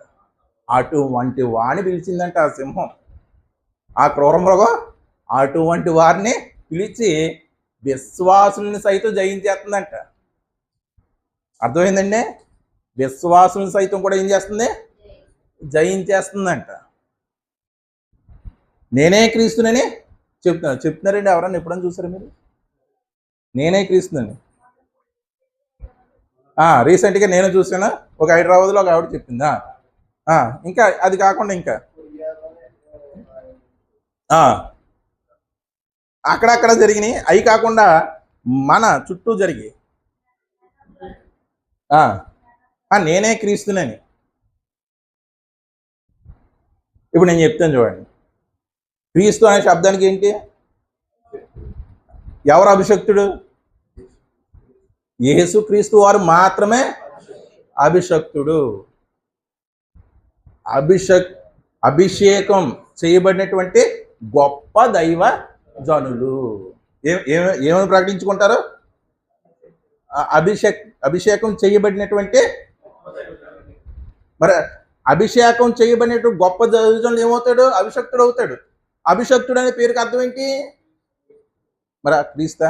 అటువంటి వాడిని పిలిచిందంట ఆ సింహం, ఆ క్రూర మృగం అటువంటి వారిని పిలిచి విశ్వాసుల్ని సైతం జయించేస్తుందంట. అర్థమైందండి? విశ్వాసుల్ని సైతం కూడా ఏం చేస్తుంది? జయించేస్తుందంట. నేనే క్రీస్తునని చెప్తున్నారండి. ఎవరన్నా ఎప్పుడన్నా చూసారా మీరు? నేనే క్రీస్తునని రీసెంట్గా నేను చూసాను. ఒక హైదరాబాద్లో ఒక ఆవిడ చెప్పిందా. ఇంకా అది కాకుండా ఇంకా అక్కడక్కడ జరిగినాయి. అవి కాకుండా మన చుట్టూ జరిగి నేనే క్రీస్తునని. ఇప్పుడు నేను చెప్తాను చూడండి. క్రీస్తు అనే శబ్దానికి ఏంటి? ఎవరు అభిషక్తుడు? యేసుక్రీస్తు వారు మాత్రమే అభిషక్తుడు. అభిషేకం చేయబడినటువంటి గొప్ప దైవ జనులు ఏమని ప్రకటించుకుంటారు? అభిషేకం చేయబడినటువంటి. మరి అభిషేకం చేయబడినటువంటి గొప్ప దైవజనులు ఏమవుతాడు? అభిషక్తుడు అవుతాడు. అభిషక్తుడు అనే పేరుకి అర్థం ఏంటి? మరి క్రీస్తా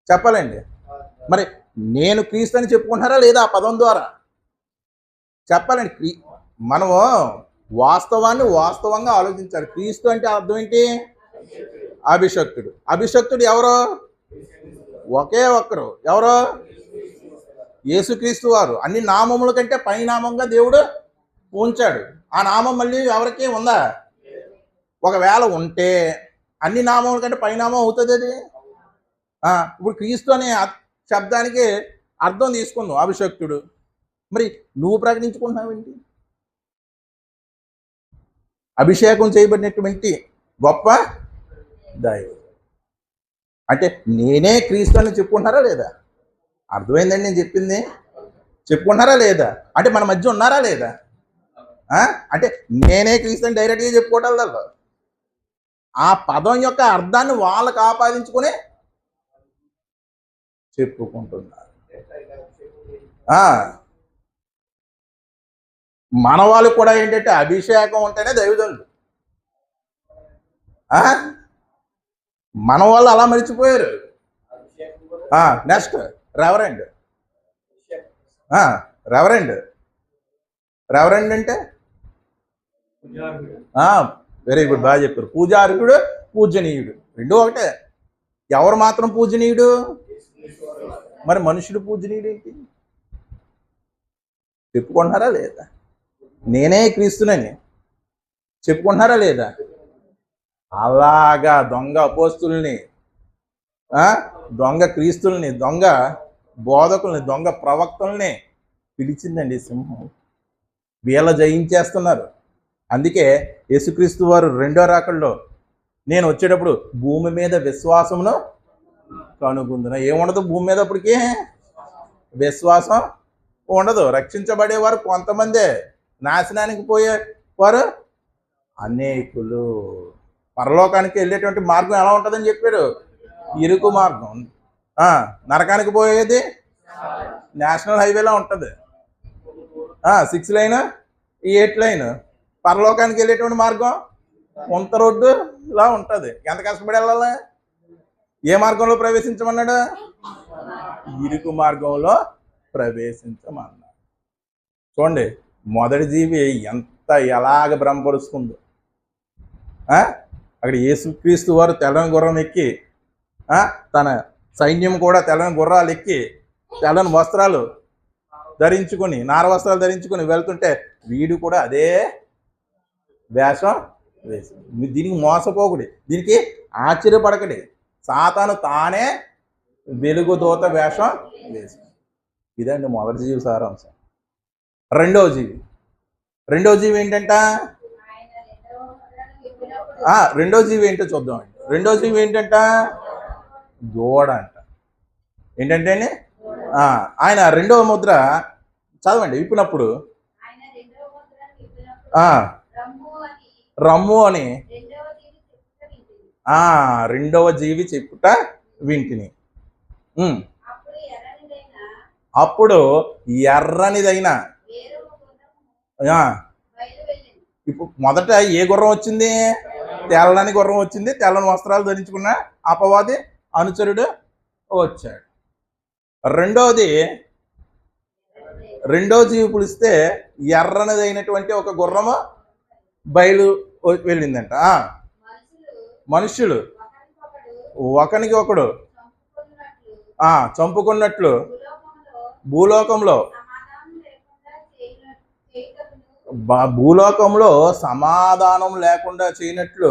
చెప్పాలండి. మరి నేను క్రీస్తు అని చెప్పుకుంటున్నారా లేదా? ఆ పదం ద్వారా చెప్పాలండి. మనము వాస్తవాన్ని వాస్తవంగా ఆలోచించాలి. క్రీస్తు అంటే అర్థం ఏంటి? అభిషక్తుడు. అభిషక్తుడు ఎవరో? ఒకే ఒక్కరు. ఎవరో? యేసుక్రీస్తు వారు. అన్ని నామముల కంటే పై నామంగా దేవుడు ఉంచాడు. ఆ నామం మళ్ళీ ఎవరికి ఉందా? ఒకవేళ ఉంటే అన్ని నామముల కంటే పై నామం అవుతుంది అది. ఇప్పుడు క్రీస్తు అనే శబ్దానికి అర్థం తీసుకుందాం, అభిషక్తుడు. మరి నువ్వు ప్రకటించుకుంటున్నావేంటి? అభిషేకం చేయబడినటువంటి గొప్ప దైవం అంటే నేనే క్రీస్తు అని చెప్పుకుంటున్నారా లేదా? అర్థమైందండి నేను చెప్పింది? చెప్పుకుంటున్నారా లేదా? అంటే మన మధ్య ఉన్నారా లేదా? అంటే నేనే క్రీస్తు అని డైరెక్ట్గా చెప్పుకోవటాలు. ఆ పదం యొక్క అర్థాన్ని వాళ్ళకు ఆపాదించుకుని చెప్పుకుంటున్నారు. మన వాళ్ళు కూడా ఏంటంటే అభిషేకం ఉంటేనే దైవజనులు. మన వాళ్ళు అలా మర్చిపోయారు. Next reverend. రెవరెండ్ అంటే వెరీ గుడ్, బాగా చెప్పారు. పూజార్హుడు, పూజనీయుడు రెండు ఒకటే. ఎవరు మాత్రం పూజనీయుడు? మరి మనుషుడు పూజనీయుడు ఏంటి? చెప్పుకుంటున్నారా లేదా? నేనే క్రీస్తునని చెప్పుకుంటున్నారా లేదా? అలాగా దొంగ అపోస్తుల్ని, దొంగ క్రీస్తుల్ని, దొంగ బోధకుల్ని, దొంగ ప్రవక్తల్ని పిలిచిందండి సింహం. వీళ్ళ జయించేస్తున్నారు. అందుకే యేసుక్రీస్తు వారు రెండో రాకడలో నేను వచ్చేటప్పుడు భూమి మీద విశ్వాసమును కనుగొందున. ఏముండదు భూమి మీద అప్పటికి? విశ్వాసం ఉండదు. రక్షించబడేవారు కొంతమందే, నాశనానికి పోయేవారు అనేకులు. పరలోకానికి వెళ్ళేటువంటి మార్గం ఎలా ఉంటుందని చెప్పాడు? ఇరుకు మార్గం. నరకానికి పోయేది నేషనల్ హైవేలా ఉంటుంది, 6 లైన్ 8 లైన్. పరలోకానికి వెళ్ళేటువంటి మార్గం కొంత రోడ్డులా ఉంటుంది. ఎంత కష్టపడి వెళ్ళాలి? ఏ మార్గంలో ప్రవేశించమన్నాడు? ఇరుకు మార్గంలో ప్రవేశించమన్నాడు. చూడండి, మొదటి జీవి ఎలాగ భ్రమపరుస్తుందో. అక్కడ యేసుక్రీస్తు వారు తెల్లని గుర్రం ఎక్కి, తన సైన్యం కూడా తెల్లని గుర్రాలు ఎక్కి, తెల్లని వస్త్రాలు ధరించుకొని, నార వస్త్రాలు ధరించుకొని వెళ్తుంటే వీడు కూడా అదే వేషం వేసి. దీనికి మోసపోకుడి, దీనికి ఆశ్చర్యపడకడి. సాతాను తానే వెలుగుదూత వేషం వేసి. ఇదండి మొదటి జీవి సారాంశం. రెండవ జీవి ఏంటంట? రెండో జీవి ఏంటో చూద్దామండి. రెండో జీవి ఏంటంట? దూడ అంట. ఏంటంటే ఆయన రెండవ ముద్ర చదవండి. విప్పినప్పుడు రమ్ము అని రెండవ జీవి చెప్పుట వింటిని. అప్పుడు ఎర్రనిదైనా, ఇప్పుడు మొదట ఏ గుర్రం వచ్చింది? తెల్లని గుర్రం వచ్చింది. తెల్లని వస్త్రాలు ధరించుకున్న అపవాది అనుచరుడు వచ్చాడు. రెండో జీవి పిలిస్తే ఎర్రనిదైనటువంటి ఒక గుర్రము బయలు వెళ్ళిందంట. మనుషులు ఒకనికి ఒకడు చంపుకున్నట్లు భూలోకంలో సమాధానం లేకుండా చేయనట్లు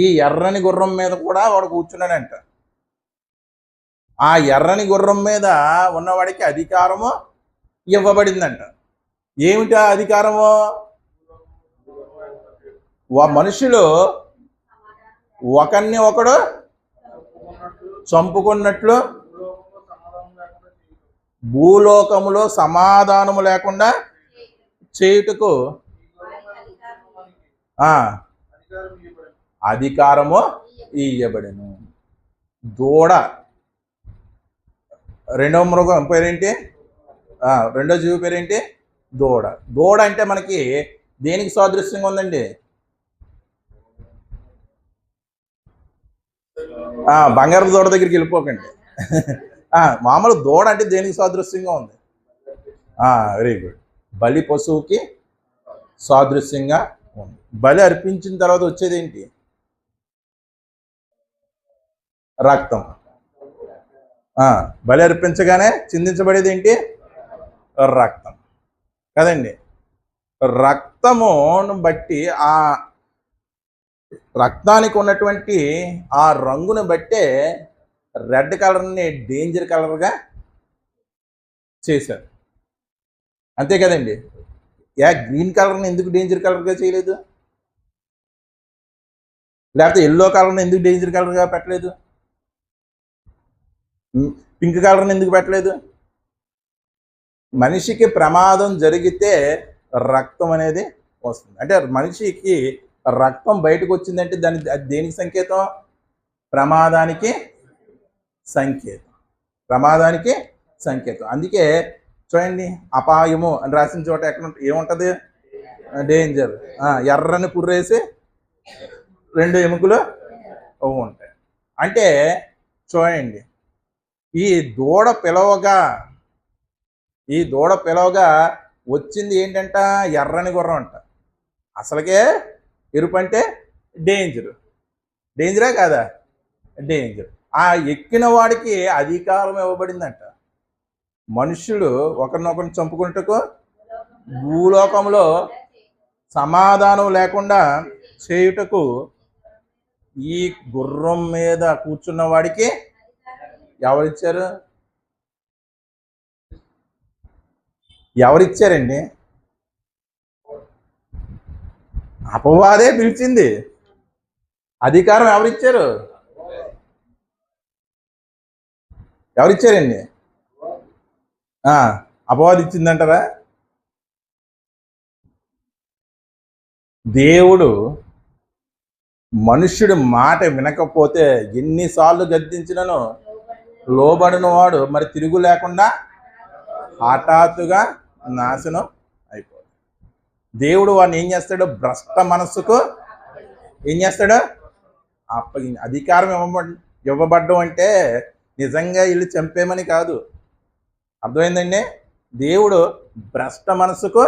ఈ ఎర్రని గుర్రం మీద కూడా వాడు కూర్చున్నాడంట. ఆ ఎర్రని గుర్రం మీద ఉన్నవాడికి అధికారము ఇవ్వబడిందంట. ఏమిటి ఆ అధికారము? మనుషులు ఒకరిని ఒకడు చంపుకున్నట్లు భూలోకములో సమాధానము లేకుండా చేయుటకు అధికారము ఇయ్యబడెను. దూడ రెండవ మృగం పేరేంటి? రెండో జీవి పేరేంటి? దూడ. దూడ అంటే మనకి దేనికి సాదృశ్యంగా ఉందండి? బంగారు దూడ దగ్గరికి వెళ్ళిపోకండి. మామూలు దూడ అంటే దేనికి సాదృశ్యంగా ఉంది? Very good. బలి పశువుకి సాదృశ్యంగా ఉంది. బలి అర్పించిన తర్వాత వచ్చేది ఏంటి? రక్తం. బలి అర్పించగానే చిందించబడేది ఏంటి? రక్తం కదండి. రక్తమును బట్టి, ఆ రక్తానికి ఉన్నటువంటి ఆ రంగును బట్టే రెడ్ కలర్ని డేంజర్ కలర్గా చేశారు. అంతే కదండి. గ్రీన్ కలర్ని ఎందుకు డేంజర్ కలర్గా చేయలేదు? లేకపోతే ఎల్లో కలర్ని ఎందుకు డేంజర్ కలర్గా పెట్టలేదు? పింక్ కలర్ని ఎందుకు పెట్టలేదు? మనిషికి ప్రమాదం జరిగితే రక్తం అనేది వస్తుంది. అంటే మనిషికి రక్తం బయటకు వచ్చిందంటే అది దేనికి సంకేతం? ప్రమాదానికి సంకేతం. అందుకే చూడండి, అపాయము అని రాసిన చోట ఏముంటుంది? డేంజర్. ఎర్రని పుర్రేసి 2 ఎముకలు ఉంటాయి. అంటే చూడండి, ఈ దూడ పిలవగా వచ్చింది ఏంటంట? ఎర్రని గుర్రం అంట. అసలుకే ఎరుపు అంటే డేంజరా కాదా? డేంజర్. ఆ ఎక్కిన వాడికి అధికారం ఇవ్వబడిందంట. మనుషులు ఒకరినొకరిని చంపుకున్నట్టుకు భూలోకంలో సమాధానం లేకుండా చేయుటకు ఈ గుర్రం మీద కూర్చున్న వాడికి ఎవరిచ్చారు? ఎవరిచ్చారండి? అపవాదే పిలిచింది. అధికారం ఎవరిచ్చారు? ఎవరిచ్చారండి? అపవాది ఇచ్చిందంటారా? దేవుడు మనుష్యుడి మాట వినకపోతే ఎన్నిసార్లు గద్దించినను లోబడిన వాడు మరి తిరుగు లేకుండా హఠాత్తుగా నాశనం అయిపోతుంది. దేవుడు వాడిని ఏం చేస్తాడు? భ్రష్ట మనస్సుకు ఏం చేస్తాడు? అధికారం ఇవ్వబడ్డం అంటే నిజంగా వీళ్ళు చంపేమని కాదు. అర్థమైందండి? దేవుడు భ్రష్ట మనస్సుకు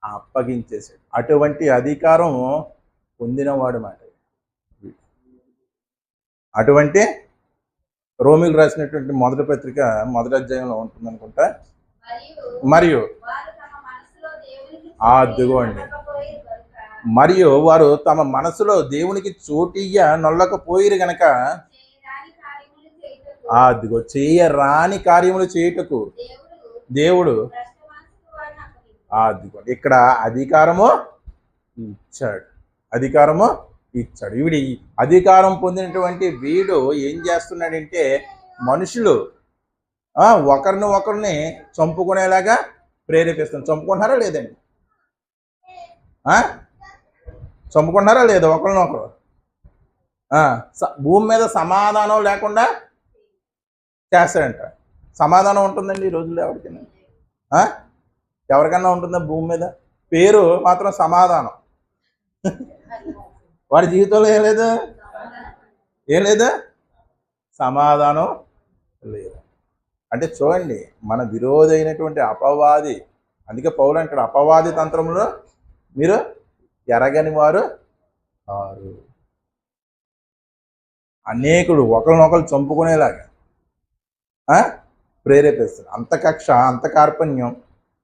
అప్పగించేసాడు. అటువంటి అధికారం పొందినవాడు మాట. అటువంటి రోమిలు రాసినటువంటి మొదటి పత్రిక మొదటి అధ్యాయంలో ఉంటుంది అనుకుంటా. మరియు అదిగోండి, మరియు వారు తమ మనసులో దేవునికి చోటియ్య నొల్లకపోయిరు గనక అదిగో చేయరాని కార్యములు చేయుటకు దేవుడు అదిగో ఇక్కడ అధికారము ఇచ్చాడు. అధికారము ఇచ్చాడు. వీడి అధికారం పొందినటువంటి వీడు ఏం చేస్తున్నాడంటే మనుషులు ఒకరిని ఒకరిని చంపుకునేలాగా ప్రేరేపిస్తుంది. చంపుకుంటున్నారా లేదండి? చంపుకుంటున్నారా లేదా ఒకరినొకరు? భూమి మీద సమాధానం లేకుండా చేస్తాడంట. సమాధానం ఉంటుందండి ఈ రోజుల్లో ఎవరికైనా? ఎవరికన్నా ఉంటుందా భూమి మీద? పేరు మాత్రం సమాధానం. వాడి జీవితంలో ఏం లేదు, ఏం లేదు, సమాధానం లేదు. అంటే చూడండి, మన విరోధి అయినటువంటి అపవాది, అందుకే పౌలు అంటాడు అపవాది తంత్రంలో మీరు ఎరగని వారు కారు. అనేకుడు ఒకరినొకరు చంపుకునేలాగా ప్రేరేపిస్తారు. అంత కక్ష, అంత కార్పణ్యం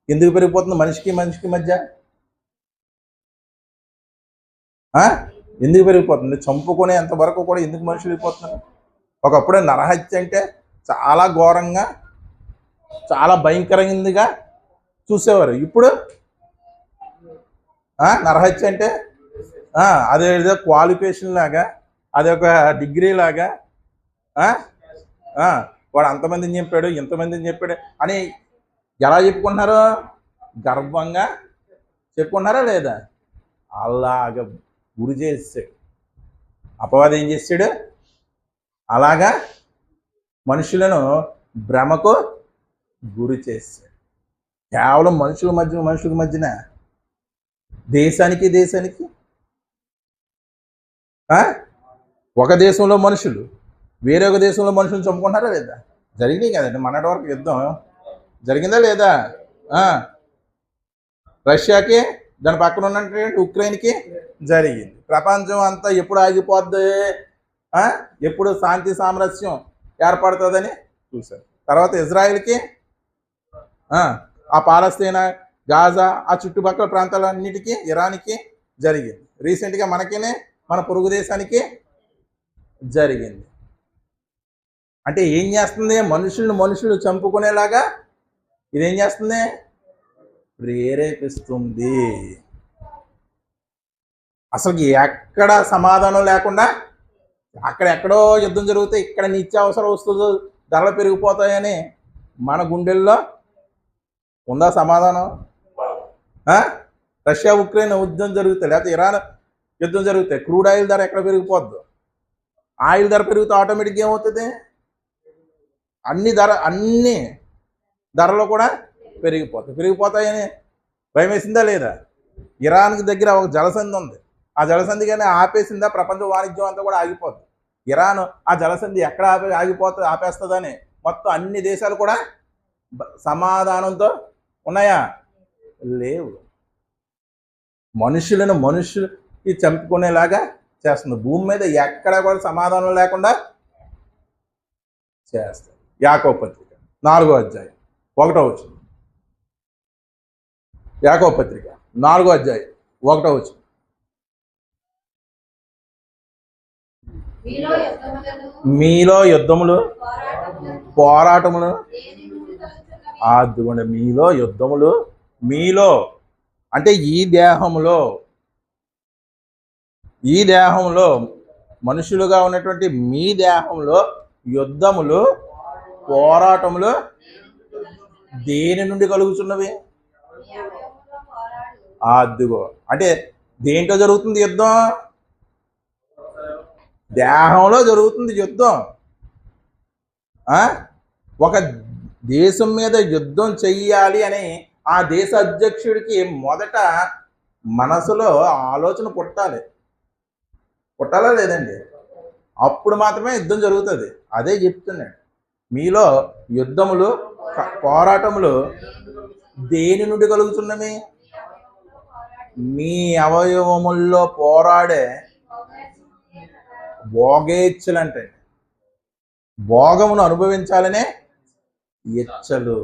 ఎందుకు పెరిగిపోతుంది మనిషికి మనిషికి మధ్య? ఎందుకు పెరిగిపోతుంది? చంపుకునే అంతవరకు కూడా ఎందుకు మనుషులు వెళ్ళిపోతున్నారు? ఒకప్పుడు నరహత్య అంటే చాలా ఘోరంగా, చాలా భయంకరంగా చూసేవారు. ఇప్పుడు నరహత్య అంటే అదేదో క్వాలిఫికేషన్ లాగా, అదొక డిగ్రీ లాగా, వాడు అంతమందిని చెప్పాడు ఇంతమందిని చెప్పాడు అని ఎలా చెప్పుకుంటున్నారు? గర్వంగా చెప్పుకుంటున్నారా లేదా? అలాగ గురి చేసాడు అపవాది. ఏం చేశాడు? అలాగా మనుషులను భ్రమకు గురి చేశాడు. కేవలం మనుషుల మధ్యన దేశానికి ఒక దేశంలో మనుషులు వేరే ఒక దేశంలో మనుషులు చంపుకుంటారా లేదా? జరిగినాయి కదండి మొన్నటి వరకు యుద్ధం. జరిగిందా లేదా? రష్యాకి దాని పక్కన ఉన్నటువంటి ఉక్రెయిన్కి జరిగింది. ప్రపంచం అంతా ఎప్పుడు ఆగిపోద్ది, ఎప్పుడు శాంతి సామరస్యం ఏర్పడుతుందని చూశారు. తర్వాత ఇజ్రాయిల్కి, ఆ పాలస్తీనా, గాజా, ఆ చుట్టుపక్కల ప్రాంతాలన్నిటికీ, ఇరాన్కి జరిగింది. రీసెంట్గా మనకినే మన పొరుగు దేశానికి జరిగింది. అంటే ఏం చేస్తుంది? మనుషులు చంపుకునేలాగా ఇదేం చేస్తుంది? ప్రేరేపిస్తుంది. అసలు ఎక్కడ సమాధానం లేకుండా అక్కడెక్కడో యుద్ధం జరిగితే ఇక్కడ నిత్యావసర వస్తువులు ధరలు పెరిగిపోతాయని మన గుండెల్లో ఉందా సమాధానం? రష్యా ఉక్రెయిన్ యుద్ధం జరిగితే, లేకపోతే ఇరాన్ యుద్ధం జరిగితే క్రూడ్ ఆయిల్ ధర ఎక్కడ పెరిగిపోద్దు? ఆయిల్ ధర పెరిగితే ఆటోమేటిక్గా ఏమవుతుంది? అన్ని ధరలు కూడా పెరిగిపోతాయని భయం వేసిందా లేదా? ఇరాన్కి దగ్గర ఒక జలసంధి ఉంది. ఆ జలసంధి కానీ ఆపేసిందా ప్రపంచ వాణిజ్యం అంతా కూడా ఆగిపోతుంది. ఇరాన్ ఆ జలసంధి ఎక్కడ ఆపేస్తుందని మొత్తం అన్ని దేశాలు కూడా సమాధానంతో ఉన్నాయా? లేవు. మనుషులకి చంపుకునేలాగా చేస్తుంది. భూమి మీద ఎక్కడ కూడా సమాధానం లేకుండా చేస్తుంది. యాకోబు పత్రిక 4వ అధ్యాయం 1వ వచనం. యాకోబు పత్రిక 4వ అధ్యాయం 1వ వచనం. మీలో యుద్ధములు పోరాటములు అదిగోండి, మీలో యుద్ధములు, మీలో అంటే ఈ దేహంలో మనుషులుగా ఉన్నటువంటి మీ దేహంలో యుద్ధములు పోరాటములు దేని నుండి కలుగుతున్నవి? అదిగో అంటే దేంట్లో జరుగుతుంది యుద్ధం? దేహంలో జరుగుతుంది యుద్ధం. ఒక దేశం మీద యుద్ధం చెయ్యాలి అని ఆ దేశ అధ్యక్షుడికి మొదట మనసులో ఆలోచన పుట్టాలా లేదండి? అప్పుడు మాత్రమే యుద్ధం జరుగుతుంది. అదే చెప్తున్నాడు, మీలో యుద్ధములు పోరాటములు దేని నుండి కలుగుతున్నవి? మీ అవయవముల్లో పోరాడే భోగేచ్ఛలు అంటే భోగమును అనుభవించాలనే ఇచ్చలు.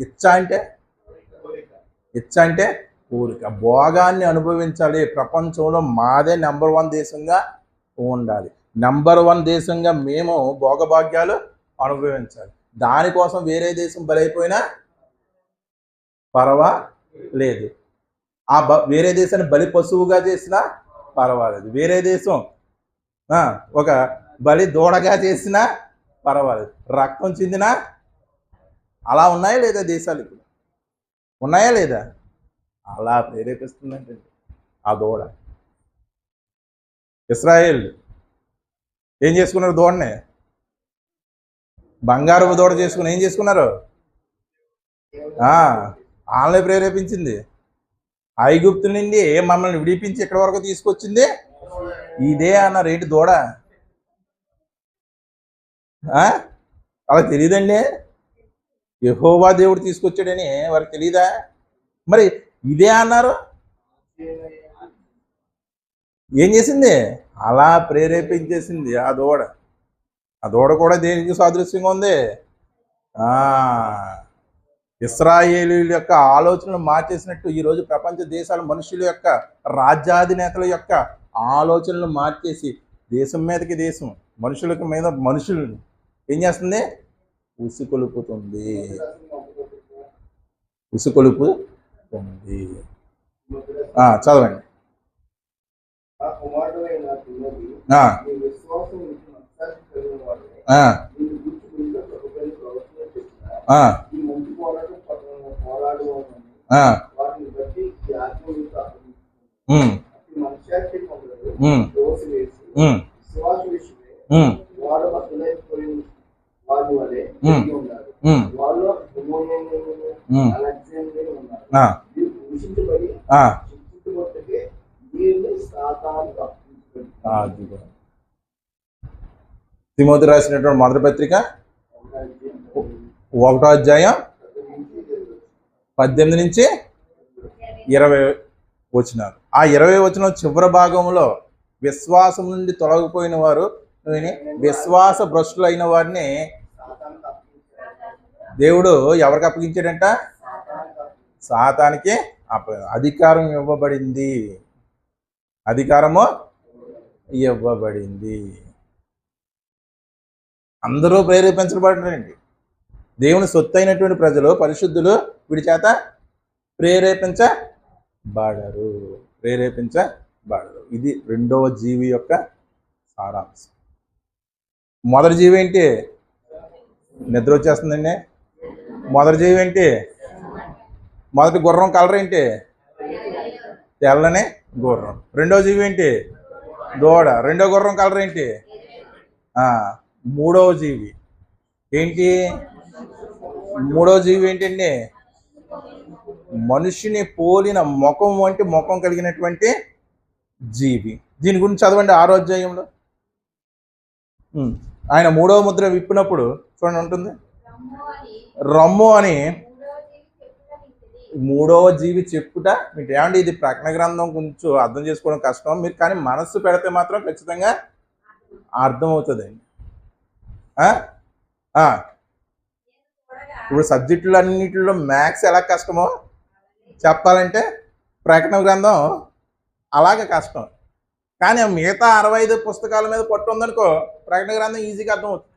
ఇచ్చ అంటే కోరిక. భోగాన్ని అనుభవించాలి. ప్రపంచంలో మాదే నెంబర్ 1 దేశంగా ఉండాలి. నెంబర్ 1 దేశంగా మేము భోగభాగ్యాలు అనుభవించాలి. దానికోసం వేరే దేశం బలైపోయినా పర్వాలేదు. వేరే దేశాన్ని బలి పశువుగా చేసినా పర్వాలేదు. వేరే దేశం ఒక బలి దూడగా చేసినా పర్వాలేదు. రక్తం చెందినా అలా ఉన్నాయా లేదా? దేశాలు ఇప్పుడు ఉన్నాయా లేదా? అలా ప్రేరేపిస్తుందంటే ఆ దూడ. ఇశ్రాయేల్ ఏం చేసుకున్నారు? దూడని బంగారు దూడ చేసుకుని ఏం చేసుకున్నారు? వాళ్ళనే ప్రేరేపించింది. ఐగుప్తు నుండి మమ్మల్ని విడిపించి ఎక్కడి వరకు తీసుకొచ్చింది ఇదే అన్నారు. ఏంటి దూడ? వాళ్ళకి తెలియదండి. యెహోవా దేవుడు తీసుకొచ్చాడని వారికి తెలీదా? మరి ఇదే అన్నారు. ఏం చేసింది? అలా ప్రేరేపించేసింది ఆ దూడ. ఆ దూడ కూడా దేనికి సాదృశ్యంగా ఉంది? ఇశ్రాయేలీయుల యొక్క ఆలోచనలు మార్చేసినట్టు ఈరోజు ప్రపంచ దేశాల మనుషుల యొక్క రాజ్యాధినేతల యొక్క ఆలోచనలు మార్చేసి దేశం మీదకి దేశం, మనుషులకి మీద మనుషులు ఏం చేస్తుంది? ఉసుకొలుపుతుంది. చదవండి. తిమోతి రాసినటువంటి మొదటి పత్రిక 1వ అధ్యాయం 18 నుంచి 20 వచనాలు. ఆ 20 వచనం చివరి భాగంలో విశ్వాసం నుండి తొలగిపోయిన వారు, విశ్వాస భ్రష్టులైన వారిని దేవుడు ఎవరికి అప్పగించాడంట? సాతానికి అధికారం ఇవ్వబడింది. అందరూ ప్రేరేపించబడండి. దేవుని సొత్తు అయినటువంటి ప్రజలు, పరిశుద్ధులు వీడి చేత ప్రేరేపించబడరు. ఇది 2వ జీవి యొక్క సారాంశం. మొదటి జీవి ఏంటి? నిద్ర వచ్చేస్తుందండి. మొదటి జీవి ఏంటి? మొదటి గుర్రం కలర్ ఏంటి? తెల్లని గుర్రం. 2వ జీవి ఏంటి? దూడ. 2వ గుర్రం కలర్ ఏంటి? 3వ జీవి ఏంటి? 3వ జీవి ఏంటండి? మనిషిని పోలిన ముఖం వంటి ముఖం కలిగినటువంటి జీవి. దీని గురించి చదవండి 6వ అధ్యాయంలో. ఆయన 3వ ముద్ర విప్పినప్పుడు చూడండి ఉంటుంది, రమ్ము అని 3వ జీవి చెప్పుట. మీకు ఏమండి ఇది ప్రకటన గ్రంథం కొంచెం అర్థం చేసుకోవడం కష్టం, మీరు కానీ మనస్సు పెడితే మాత్రం ఖచ్చితంగా అర్థమవుతుందండి. ఇప్పుడు సబ్జెక్టులు అన్నింటిలో మ్యాథ్స్ ఎలా కష్టమో చెప్పాలంటే ప్రకటన గ్రంథం అలాగే కష్టం. కానీ మిగతా 65 పుస్తకాల మీద పట్టు ఉందనుకో, ప్రకటన గ్రంథం ఈజీగా అర్థమవుతుంది.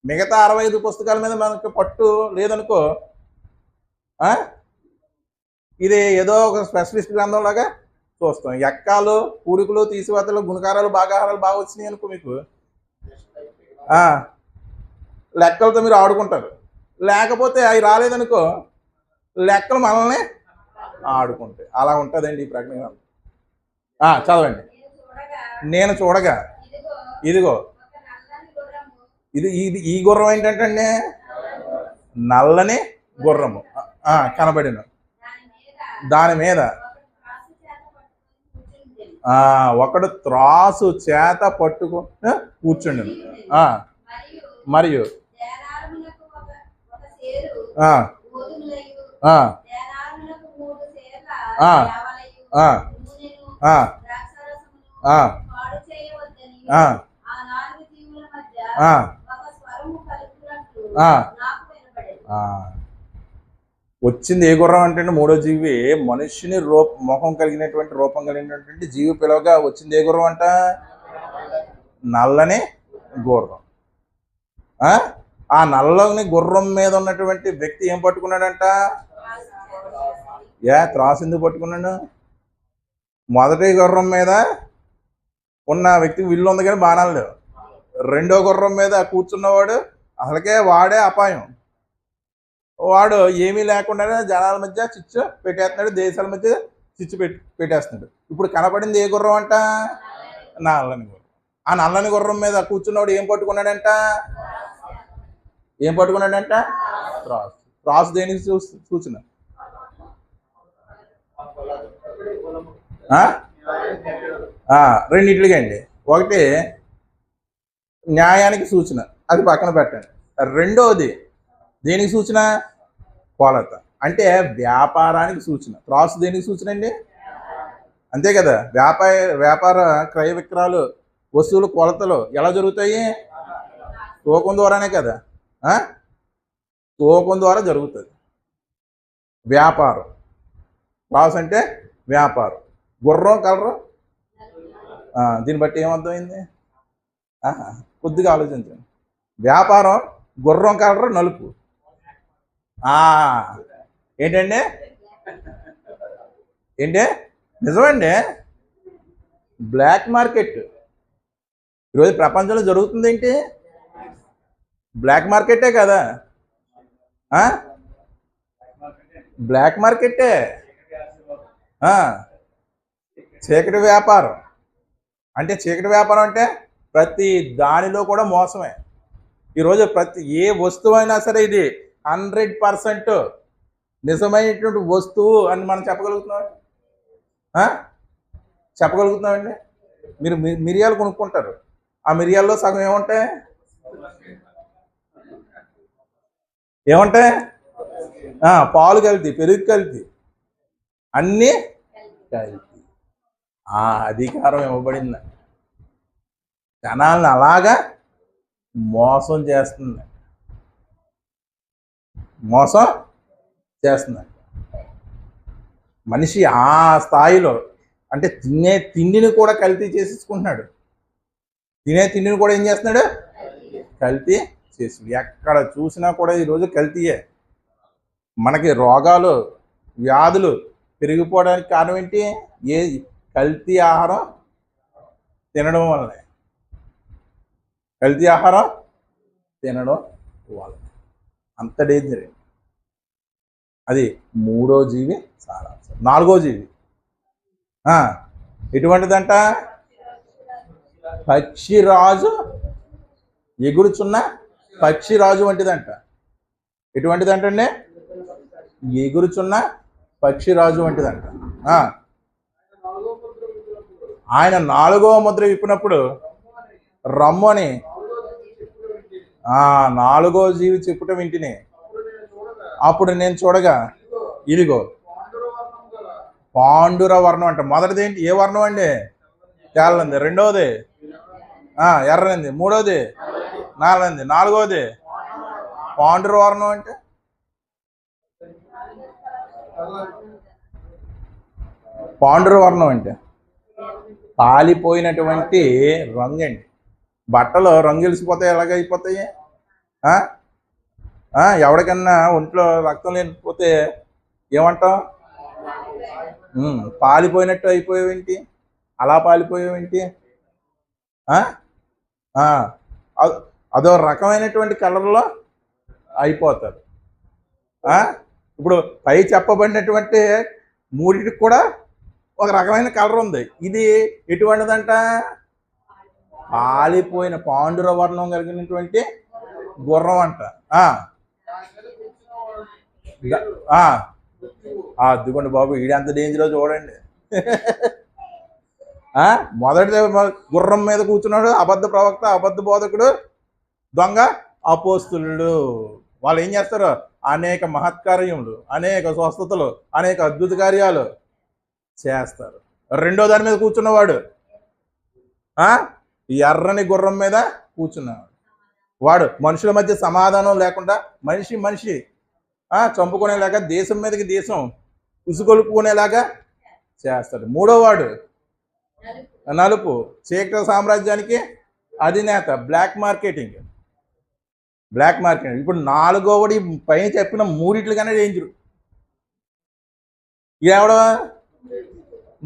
మిగతా 65 పుస్తకాల మీద మనకు పట్టు లేదనుకో, ఇది ఏదో ఒక స్పెషలిస్ట్ గ్రంథం లాగా చూస్తాం. ఎక్కాలు, కూడికలు, తీసివేతలు, గుణకారాలు, భాగాహారాలు బాగా వచ్చినాయి అనుకో మీకు, లెక్కలతో మీరు ఆడుకుంటారు. లేకపోతే అవి రాలేదనుకో, లెక్కలు మనల్ని ఆడుకుంటాయి. అలా ఉంటుందండి ఈ ప్రకటన గ్రంథం. చదవండి. నేను చూడగా ఇదిగో ఇది ఇది ఈ గుర్రం ఏంటంటే నల్లని గుర్రము కనబడిన దాని మీద ఒకడు త్రాసు చేత పట్టుకుని కూర్చుండి. మరియు వచ్చింది ఏ గుర్రం అంటే మూడో జీవి, మనుష్యుని ముఖం కలిగినటువంటి రూపం కలిగినటువంటి జీవి పిలవగా వచ్చింది ఏ గుర్రం అంట? నల్లని గుర్రం. ఆ నల్లని గుర్రం మీద ఉన్నటువంటి వ్యక్తి ఏం పట్టుకున్నాడంట? త్రాసు ఎందుకు పట్టుకున్నాడు? మొదటి గుర్రం మీద ఉన్న వ్యక్తికి విల్లు ఉంది కానీ బాణాలు లేవు. రెండో గుర్రం మీద కూర్చున్నవాడు అసలుకే వాడే అపాయం. వాడు ఏమీ లేకుండానే జనాల మధ్య చిచ్చు పెట్టేస్తున్నాడు, దేశాల మధ్య చిచ్చు పెట్టేస్తున్నాడు. ఇప్పుడు కనపడింది ఏ గుర్రం అంట? నల్లని గుర్రం. ఆ నల్లని గుర్రం మీద కూర్చున్నవాడు ఏం పట్టుకున్నాడంట? త్రాసు. త్రాసు దేనికి సూచన? రెండింటికి అండి. ఒకటి న్యాయానికి సూచన, అది పక్కన పెట్టండి. రెండోది దేనికి సూచన? కొలత, అంటే వ్యాపారానికి సూచన. త్రాసు దేనికి సూచన అండి? అంతే కదా. వ్యాపార క్రయ విక్రయాలు, వస్తువులు కొలతలు ఎలా జరుగుతాయి? తూకం ద్వారానే కదా. తూకం ద్వారా జరుగుతుంది వ్యాపారం. త్రాసు అంటే వ్యాపారం. గుర్రం కలరు, దీన్ని బట్టి ఏమర్థమైంది? కొద్దిగా ఆలోచించండి. వ్యాపారం, గుర్రం కలరు నలుపు. ఏంటండి? నిజమండి. బ్లాక్ మార్కెట్ ఈరోజు ప్రపంచంలో జరుగుతుంది ఏంటి? బ్లాక్ మార్కెటే కదా. బ్లాక్ మార్కెటే, చీకటి వ్యాపారం. అంటే చీకటి వ్యాపారం అంటే ప్రతి దానిలో కూడా మోసమే. ఈరోజు ప్రతి ఏ వస్తువు అయినా సరే ఇది 100% నిజమైనటువంటి వస్తువు అని మనం చెప్పగలుగుతున్నామండి. మీరు మిరియాలు కొనుక్కుంటారు, ఆ మిరియాల్లో సగం ఏముంటాయి? పాలు కల్తీ, పెరుగు కల్తీ, అన్నీ కల్తీ. అధికారం ఇవ్వబడింది, జనాలను అలాగా మోసం చేస్తుంది. మనిషి ఆ స్థాయిలో, అంటే తినే తిండిని కూడా కల్తీ చేసేసుకుంటున్నాడు. తినే తిండిని కూడా ఏం చేస్తున్నాడు? కల్తీ చేసి. ఎక్కడ చూసినా కూడా ఈరోజు కల్తీయే. మనకి రోగాలు, వ్యాధులు పెరిగిపోవడానికి కారణం ఏంటి? ఏ కల్తీ ఆహారం తినడం వల్లనే. కల్తీ ఆహారం తినడం వల్ల అంత డేంజర్. అది మూడో జీవి సారాంశం. నాలుగో జీవి ఎటువంటిదంట? పక్షిరాజు, ఎగురుచున్న పక్షిరాజు వంటిదంట. ఎటువంటిదంటే ఎగురుచున్న పక్షిరాజు వంటిదంట. ఆయన 4వ ముద్ర విప్పినప్పుడు రమ్ము అని 4వ జీవి చెప్పుట వింటిని. అప్పుడు నేను చూడగా ఇదిగో పాండుర వర్ణం అంట. మొదటిది ఏంటి? ఏ వర్ణం అండి? తెల్లంది. రెండవది ఎర్రనింది. మూడవది నల్లంది. నాలుగవది పాండుర వర్ణం అంటే పాండురవర్ణం అంటే పాలిపోయినటువంటి రంగు అండి. బట్టలు రంగు వెలిసిపోతాయి, ఎలాగైపోతాయి? ఎవరికన్నా ఒంట్లో రక్తం లేకపోతే ఏమంటాం? పాలిపోయినట్టు అయిపోయావేంటి, అలా పాలిపోయావేంటి? అదో రకమైనటువంటి కలర్లో అయిపోతారు. ఇప్పుడు పై చెప్పబడినటువంటి మూడిటికి కూడా ఒక రకమైన కలర్ ఉంది. ఇది ఎటువంటిదంట? పాలిపోయిన పాండుర వర్ణం కలిగినటువంటి గుర్రం అంట. అదిగోండి బాబు, ఈడంత డేంజరో చూడండి. మొదటి గుర్రం మీద కూర్చున్నాడు అబద్ధ ప్రవక్త, అబద్ధ బోధకుడు, దొంగ అపోస్తులుడు. వాళ్ళు ఏం చేస్తారు? అనేక మహత్కార్యములు, అనేక స్వస్థతలు, అనేక అద్భుత కార్యాలు చేస్తారు. రెండో దాని మీద కూర్చున్నవాడు ఎర్రని గుర్రం మీద కూర్చున్నాడు. వాడు మనుషుల మధ్య సమాధానం లేకుండా మనిషి చంపుకునేలాగా, దేశం మీదకి దేశం ఉసుగొలుపుకునేలాగా చేస్తాడు. మూడో వాడు నలుపు, చీకటి సామ్రాజ్యానికి అధినేత, బ్లాక్ మార్కెటింగ్. ఇప్పుడు నాలుగోవాడు పైన చెప్పిన మూడిట్లుగానే డేంజరు. ఎవడ?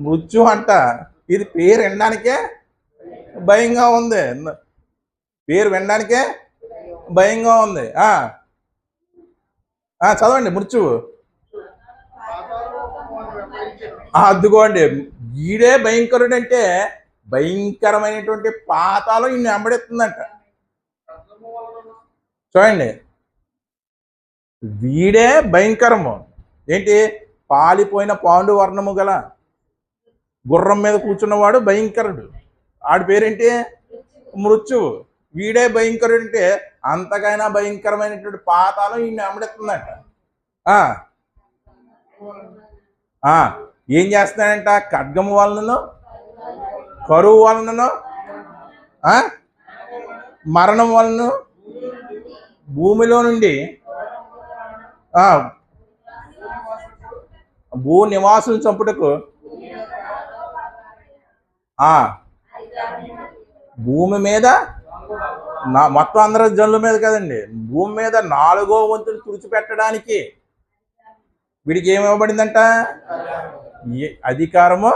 మృత్యు అంట. ఇది పేరు వినడానికే భయంగా ఉంది, చదవండి. మృత్యువు అద్దుకోండి. ఈడే భయంకరుడు అంటే భయంకరమైనటువంటి పాతాళం ఇన్ని వెంబడెత్తుందంట. చూడండి, వీడే భయంకరము. ఏంటి? పాలిపోయిన పాండు వర్ణము గల గుర్రం మీద కూర్చున్నవాడు భయంకరుడు. ఆడి పేరేంటి? మృత్యువు. వీడే భయంకరుడు అంటే అంతకైనా భయంకరమైనటువంటి పాతాళం ఈయన వెంబడెత్తుందంట. ఏం చేస్తున్నాడంట? ఖడ్గము వలనను, కరువు వలనను, మరణం వలన, భూమిలో నుండి భూ నివాసులను చంపుటకు, భూమి మీద మొత్తం అందరూ జనుల మీద కదండి, భూమి మీద 4వ వంతులు తుడిచిపెట్టడానికి వీడికి ఏమివ్వబడిందంట? అధికారము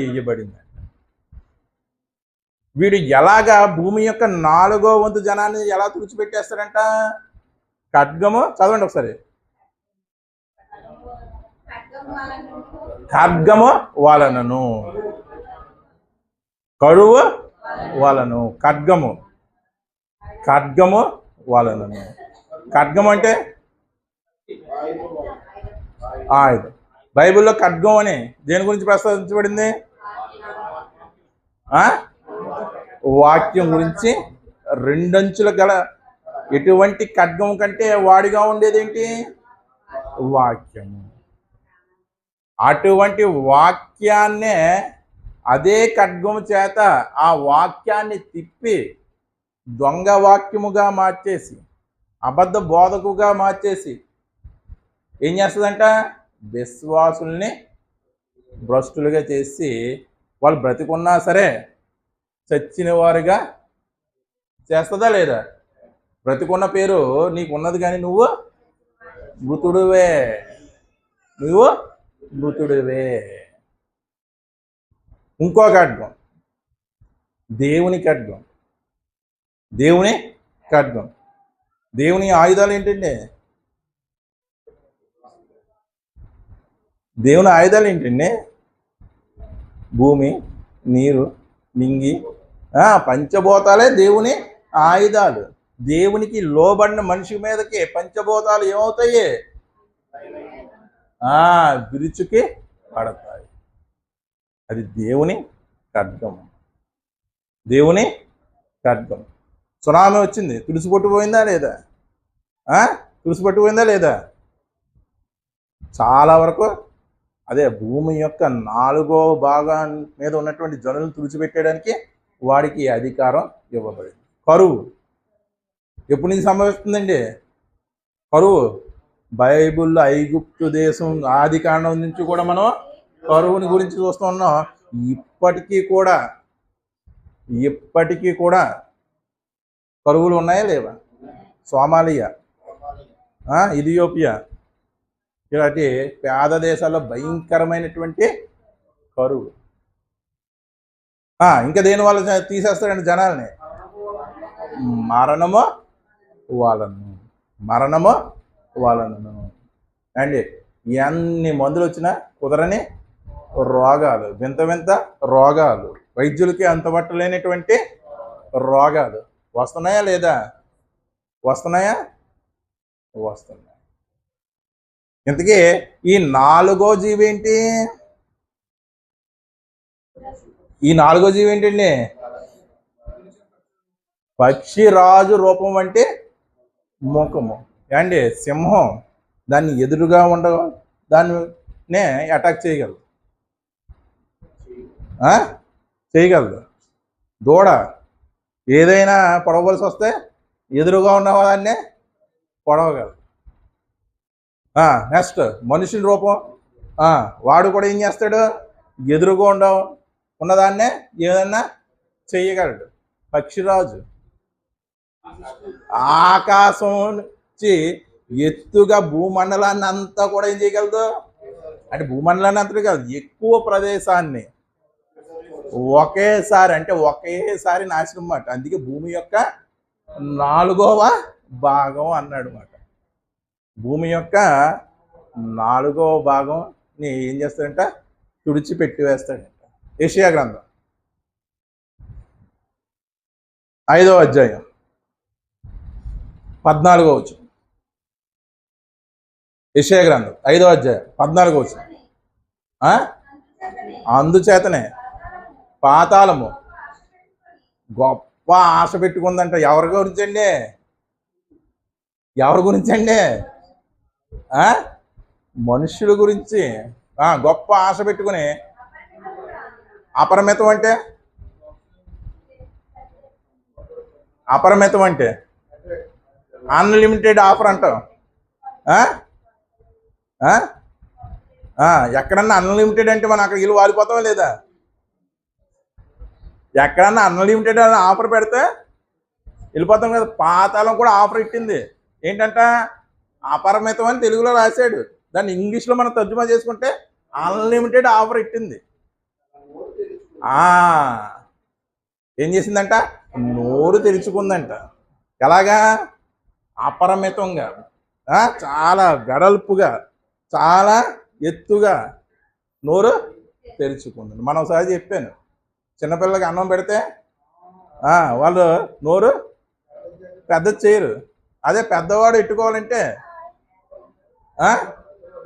ఇవ్వబడిందంట. వీడు ఎలాగా భూమి యొక్క 4వ వంతు జనాన్ని ఎలా తుడిచిపెట్టేస్తాడంట? ఖడ్గము, చదవండి ఒకసారి. ఖడ్గము వలనను, కరువు వలను, ఖడ్గము వలనను. ఖడ్గం అంటే ఆయుధం. బైబిల్లో ఖడ్గం అని దేని గురించి ప్రస్తావించబడింది? వాక్యం గురించి. 2 అంచులు గల ఎటువంటి ఖడ్గం కంటే వాడిగా ఉండేది ఏంటి? వాక్యము. అటువంటి వాక్యాన్నే అదే ఖడ్గము చేత ఆ వాక్యాన్ని తిప్పి దొంగ వాక్యముగా మార్చేసి, అబద్ధ బోధకుగా మార్చేసి ఏం చేస్తుందంట? విశ్వాసుల్ని భ్రష్టులుగా చేసి వాళ్ళు బ్రతికున్నా సరే చచ్చిన వారుగా చేస్తుందా లేదా? బ్రతికున్న పేరు నీకు ఉన్నది, కానీ నువ్వు మృతుడివే. ఇంకో ఖడ్గం దేవుని ఖడ్గం. దేవుని ఆయుధాలు ఏంటండి? దేవుని ఆయుధాలు ఏంటండి? భూమి, నీరు, నింగి, పంచభూతాలే దేవుని ఆయుధాలు. దేవునికి లోబడిన మనిషి మీదకి పంచభూతాలు ఏమవుతాయి? విరుచుకి పడతాయి. అది దేవుని ఖడ్గం. సునామీ వచ్చింది, తుడిసిపట్టుపోయిందా లేదా? చాలా వరకు అదే భూమి యొక్క 4వ భాగం మీద ఉన్నటువంటి జనులను తుడిచిపెట్టడానికి వాడికి అధికారం ఇవ్వబడింది. కరువు ఎప్పటి నుంచి సంభవిస్తుందండి? కరువు బైబిల్లో ఐగుప్తు దేశం ఆది కాండం నుంచి కూడా మనం కరువుని గురించి చూస్తున్నాం. ఇప్పటికీ కూడా కరువులు ఉన్నాయా లేవా? సోమాలియా, ఇథియోపియా ఇలాంటి పేద దేశాల్లో భయంకరమైనటువంటి కరువు. ఇంకా దేని వల్ల తీసేస్తాడండి జనాల్ని? మరణము వాళ్ళను అండి. ఎన్ని మందులు వచ్చినా కుదరని రోగాలు, వింత రోగాలు, వైద్యులకి అంతపట్టలేనటువంటి రోగాలు వస్తున్నాయా లేదా? వస్తున్నాయి. ఇంతకీ ఈ నాలుగో జీవి ఏంటి? ఏంటండి? పక్షిరాజు రూపం అంటే ముఖము అండి. సింహం దాన్ని ఎదురుగా దాన్నే అటాక్ చేయగలదు. దూడ ఏదైనా పొడవలసి వస్తే ఎదురుగా ఉన్న దాన్నే పొడవగలదు. నెక్స్ట్ మనుషుల రూపం, వాడు కూడా ఏం చేస్తాడు? ఎదురుగా ఉన్నదాన్నే ఏదన్నా చెయ్యగలడు. పక్షిరాజు ఆకాశం నుంచి ఎత్తుగా భూమండలాన్ని అంతా కూడా ఏం చేయగలదు అంటే భూమండలాన్ని అంతా కాదు, ఎక్కువ ప్రదేశాన్ని ఒకేసారి నాశనం మాట. అందుకే భూమి యొక్క 4వ భాగం అన్నాడు మాట. భూమి యొక్క 4వ భాగంని ఏం చేస్తాడంట? తుడిచిపెట్టి వేస్తాడంట. యెషయా గ్రంథం 5వ అధ్యాయం 14వ వచనం. యెషయా గ్రంథం 5వ అధ్యాయం 14వ వచనం. అందుచేతనే పాతాళము గొప్ప ఆశ పెట్టుకుందంట. ఎవరి గురించండి? మనుషుల గురించి గొప్ప ఆశ పెట్టుకుని, అపరిమితం అంటే అన్లిమిటెడ్ ఆఫర్ అంటాం. ఎక్కడన్నా అన్లిమిటెడ్ అంటే మనం అక్కడ ఇల్లు వాలిపోతామా లేదా? ఎక్కడన్నా అన్లిమిటెడ్ అని ఆఫర్ పెడితే వెళ్ళిపోతాం కదా. పాతాళం కూడా ఆఫర్ ఇట్టింది. ఏంటంట? అపరిమితం అని తెలుగులో రాశాడు. దాన్ని ఇంగ్లీష్లో మనం తర్జుమా చేసుకుంటే అన్లిమిటెడ్ ఆఫర్ ఇట్టింది. ఏం చేసిందంట? నోరు తెరుచుకుందంట. ఎలాగా? అపరిమితంగా, చాలా వెడల్పుగా, చాలా ఎత్తుగా నోరు తెరుచుకుందండి. మనం ఒకసారి చెప్పాను, చిన్నపిల్లలకి అన్నం పెడితే వాళ్ళు నోరు పెద్ద చేయరు. అదే పెద్దవాడు ఎట్టుకోవాలంటే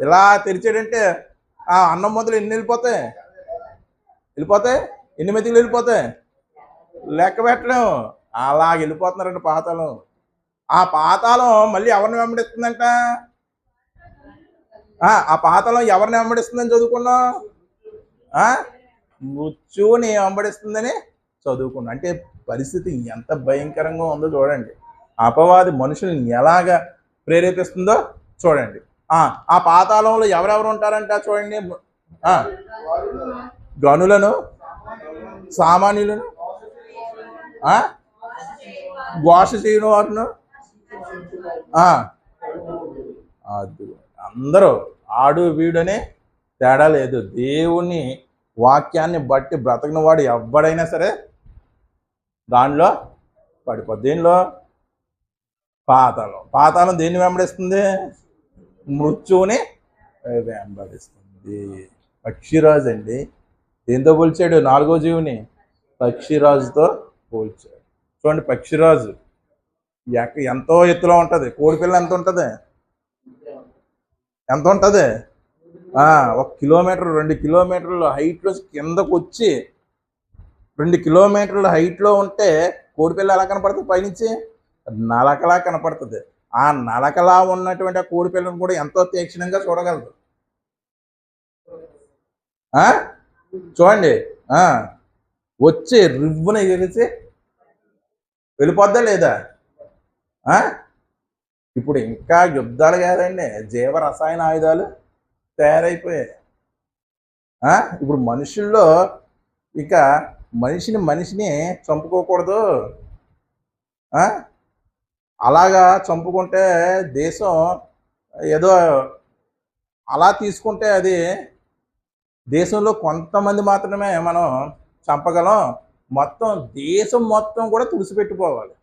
ఇలా తెరిచాడంటే అన్నం మొదలు ఎన్ని వెళ్ళిపోతాయి? ఎన్ని మెతుకులు వెళ్ళిపోతాయి? లెక్క పెట్టలేము. అలాగ వెళ్ళిపోతున్నారండి పాతాళం. ఆ పాతాళం మళ్ళీ ఎవరిని వెంబడిస్తుందంట? ఆ పాతాళం ఎవరిని వెంబడిస్తుందని చదువుకున్నాం? మృత్యువుని వెంబడిస్తుందని చదువుకున్నాం. అంటే పరిస్థితి ఎంత భయంకరంగా ఉందో చూడండి. అపవాది మనుషుల్ని ఎలాగా ప్రేరేపిస్తుందో చూడండి. ఆ పాతాళంలో ఎవరెవరు ఉంటారంట చూడండి. గనులను, సామాన్యులను, ఘోష చేయని వారును, అందరూ ఆడు వీడనే తేడా లేదు. దేవుని వాక్యాన్ని బట్టి బ్రతకని వాడు ఎవడైనా సరే దానిలో పడిపోద్ది. దేనిలో? పాతాళం దేన్ని వెంబడిస్తుంది? మృత్యువుని వెంబడిస్తుంది. పక్షిరాజు అండి. దేంతో పోల్చాడు? 4వ జీవిని పక్షిరాజుతో పోల్చాడు. చూడండి, పక్షిరాజు ఎంతో ఎత్తులో ఉంటుంది. కోడిపిల్ల ఎంత ఉంటుంది? 1 కిలోమీటర్ 2 కిలోమీటర్ల హైట్లో కిందకు వచ్చి 2 కిలోమీటర్ల హైట్లో ఉంటే కోడిపిల్ల ఎలా కనపడుతుంది? పైనుంచి నలకలా కనపడుతుంది. ఆ నలకలా ఉన్నటువంటి ఆ కోడిపిల్లను కూడా ఎంతో తీక్షణంగా చూడగలదు. చూడండి, వచ్చి రివ్వున ఎగిరిచి వెళ్ళిపోద్దా లేదా? ఇప్పుడు ఇంకా యుద్ధాలు కాదండి, జీవ రసాయన ఆయుధాలు తయారైపోయాయి. ఇప్పుడు మనుషుల్లో ఇక మనిషిని చంపుకోకూడదు. అలాగా చంపుకుంటే దేశం ఏదో అలా తీసుకుంటే అది దేశంలో కొంతమంది మాత్రమే మనం చంపగలం, మొత్తం దేశం మొత్తం కూడా తుడిచిపెట్టిపోవాలి.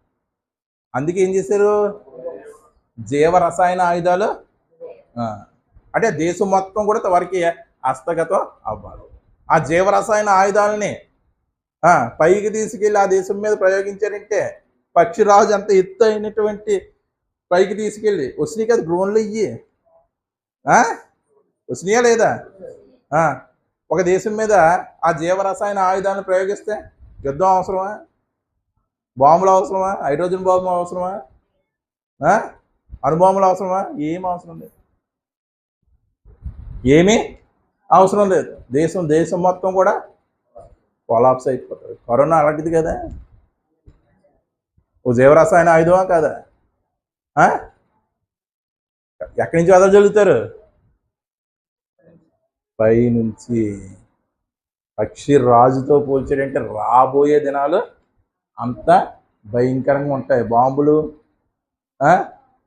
అందుకే ఏం చేశారు, జీవరసాయన ఆయుధాలు అంటే దేశం మొత్తం కూడా వారికి హస్తగతం అవ్వాలి. ఆ జీవరసాయన ఆయుధాలని పైకి తీసుకెళ్ళి ఆ దేశం మీద ప్రయోగించారంటే పక్షిరాజు అంత ఎత్తు అయినటువంటి పైకి తీసుకెళ్ళి వచ్చినాయి కదా డ్రోన్లు ఇయ్యి, వచ్చినాయా లేదా? ఒక దేశం మీద ఆ జీవరసాయన ఆయుధాలను ప్రయోగిస్తే యుద్ధం అవసరమా? బాంబులు అవసరమా? హైడ్రోజన్ బాంబు అవసరమా? అణుబాంబులు అవసరమా? ఏం అవసరం లేదు, ఏమీ అవసరం లేదు. దేశం మొత్తం కూడా కొలాప్స్ అయిపోతుంది. కరోనా అలాంటిది కదా, ఓ జీవరసాయన ఆయుధమా కాదా? ఎక్కడి నుంచి వదలగలుగుతారు? పైనుంచి. పక్షి రాజుతో పోల్చాడంటే రాబోయే దినాలు అంత భయంకరంగా ఉంటాయి. బాంబులు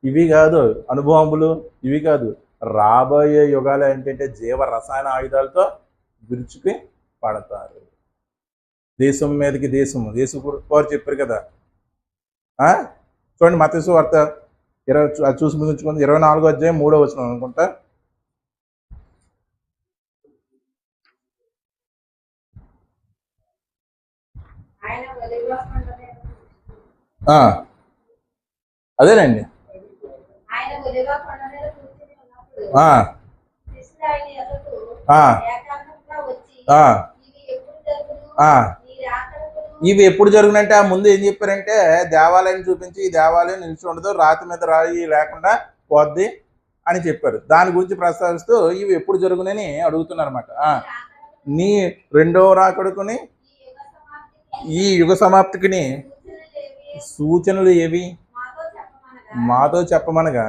ఇవి కాదు, అణుబాంబులు ఇవి కాదు, రాబోయే యుగాలు ఏంటంటే జీవ రసాయన ఆయుధాలతో విరుచుకి పడతారు. దేశం మీదకి దేశం వారు చెప్పారు కదా. చూడండి మత్తయి సువార్త 20 చూసి ముందుంచుకుంది 24వ అధ్యాయం 3వ వచనం అనుకుంటా. అదేనండి. ఇవి ఎప్పుడు జరుగునంటే ఆ ముందు ఏం చెప్పారంటే దేవాలయం చూపించి ఈ దేవాలయం నిలిచి ఉండదు, రాతి మీద రాయి లేకుండా పోద్ది అని చెప్పారు. దాని గురించి ప్రస్తావిస్తూ ఇవి ఎప్పుడు జరుగునని అడుగుతున్నారు అనమాట. నీ రెండవ రాకడుకుని ఈ యుగ సమాప్తికిని సూచనలు ఏవి మాతో చెప్పమనగా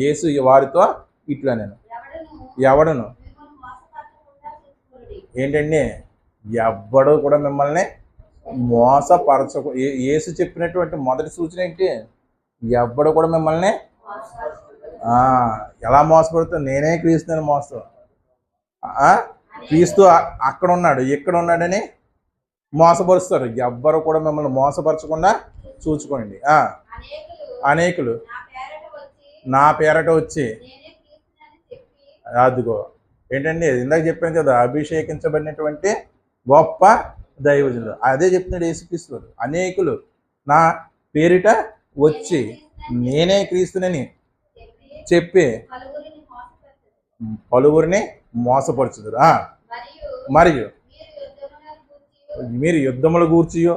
యేసు వారితో ఇట్లా నేను ఎవడను ఏంటండి, ఎవ్వడో కూడా మిమ్మల్ని మోసపరచకు. యేసు చెప్పినటువంటి మొదటి సూచన ఏంటి, ఎవ్వడు కూడా మిమ్మల్ని ఎలా మోసపడుతుంది, నేనే క్రీస్తుని మోసం. క్రీస్తు అక్కడ ఉన్నాడు ఇక్కడ ఉన్నాడని మోసపరుస్తారు. ఎవ్వరు కూడా మిమ్మల్ని మోసపరచకుండా చూసుకోండి. అనేకులు నా పేరట వచ్చి అదిగో ఏంటండి ఇందాక చెప్పాను కదా, అభిషేకించబడినటువంటి గొప్ప దైవజనులు అదే చెప్తున్నాడు యేసుక్రీస్తు. అనేకులు నా పేరిట వచ్చి నేనే క్రీస్తునని చెప్పి పలువురిని మోసపరుచుదురు. మరియు మీరు యుద్ధముల గూర్చియో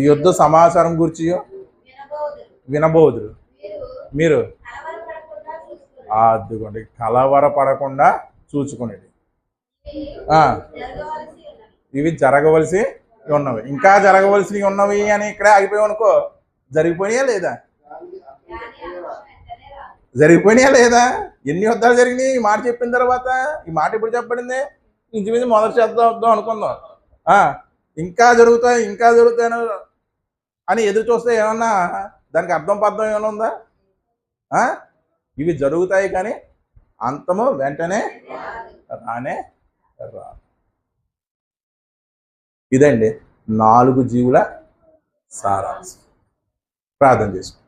యుద్ధ సమాచారం గూర్చియో వినబోదురు. మీరు అదిగోండి కలవరపడకుండా చూచుకునేది. ఇవి జరగవలసి ఉన్నవి, ఇంకా జరగవలసి ఉన్నవి అని ఇక్కడే ఆగిపోయావు అనుకో, జరిగిపోయినాయా లేదా? జరిగిపోయినాయా లేదా? ఎన్ని యుద్ధాలు జరిగినాయి ఈ మాట చెప్పిన తర్వాత? ఈ మాట ఎప్పుడు చెప్పబడింది? ఇంచుమించు మొదటి చేద్దాం అనుకుందాం. ఇంకా జరుగుతాయి అని ఎదురు చూస్తే ఏమన్నా దానికి అర్థం పర్థం ఏమైనా ఉందా? ఇవి జరుగుతాయి కానీ అంతము వెంటనే రానే రాదు. ఇదండి 4 జీవుల సారాంశం. ప్రార్థన చేసుకోండి.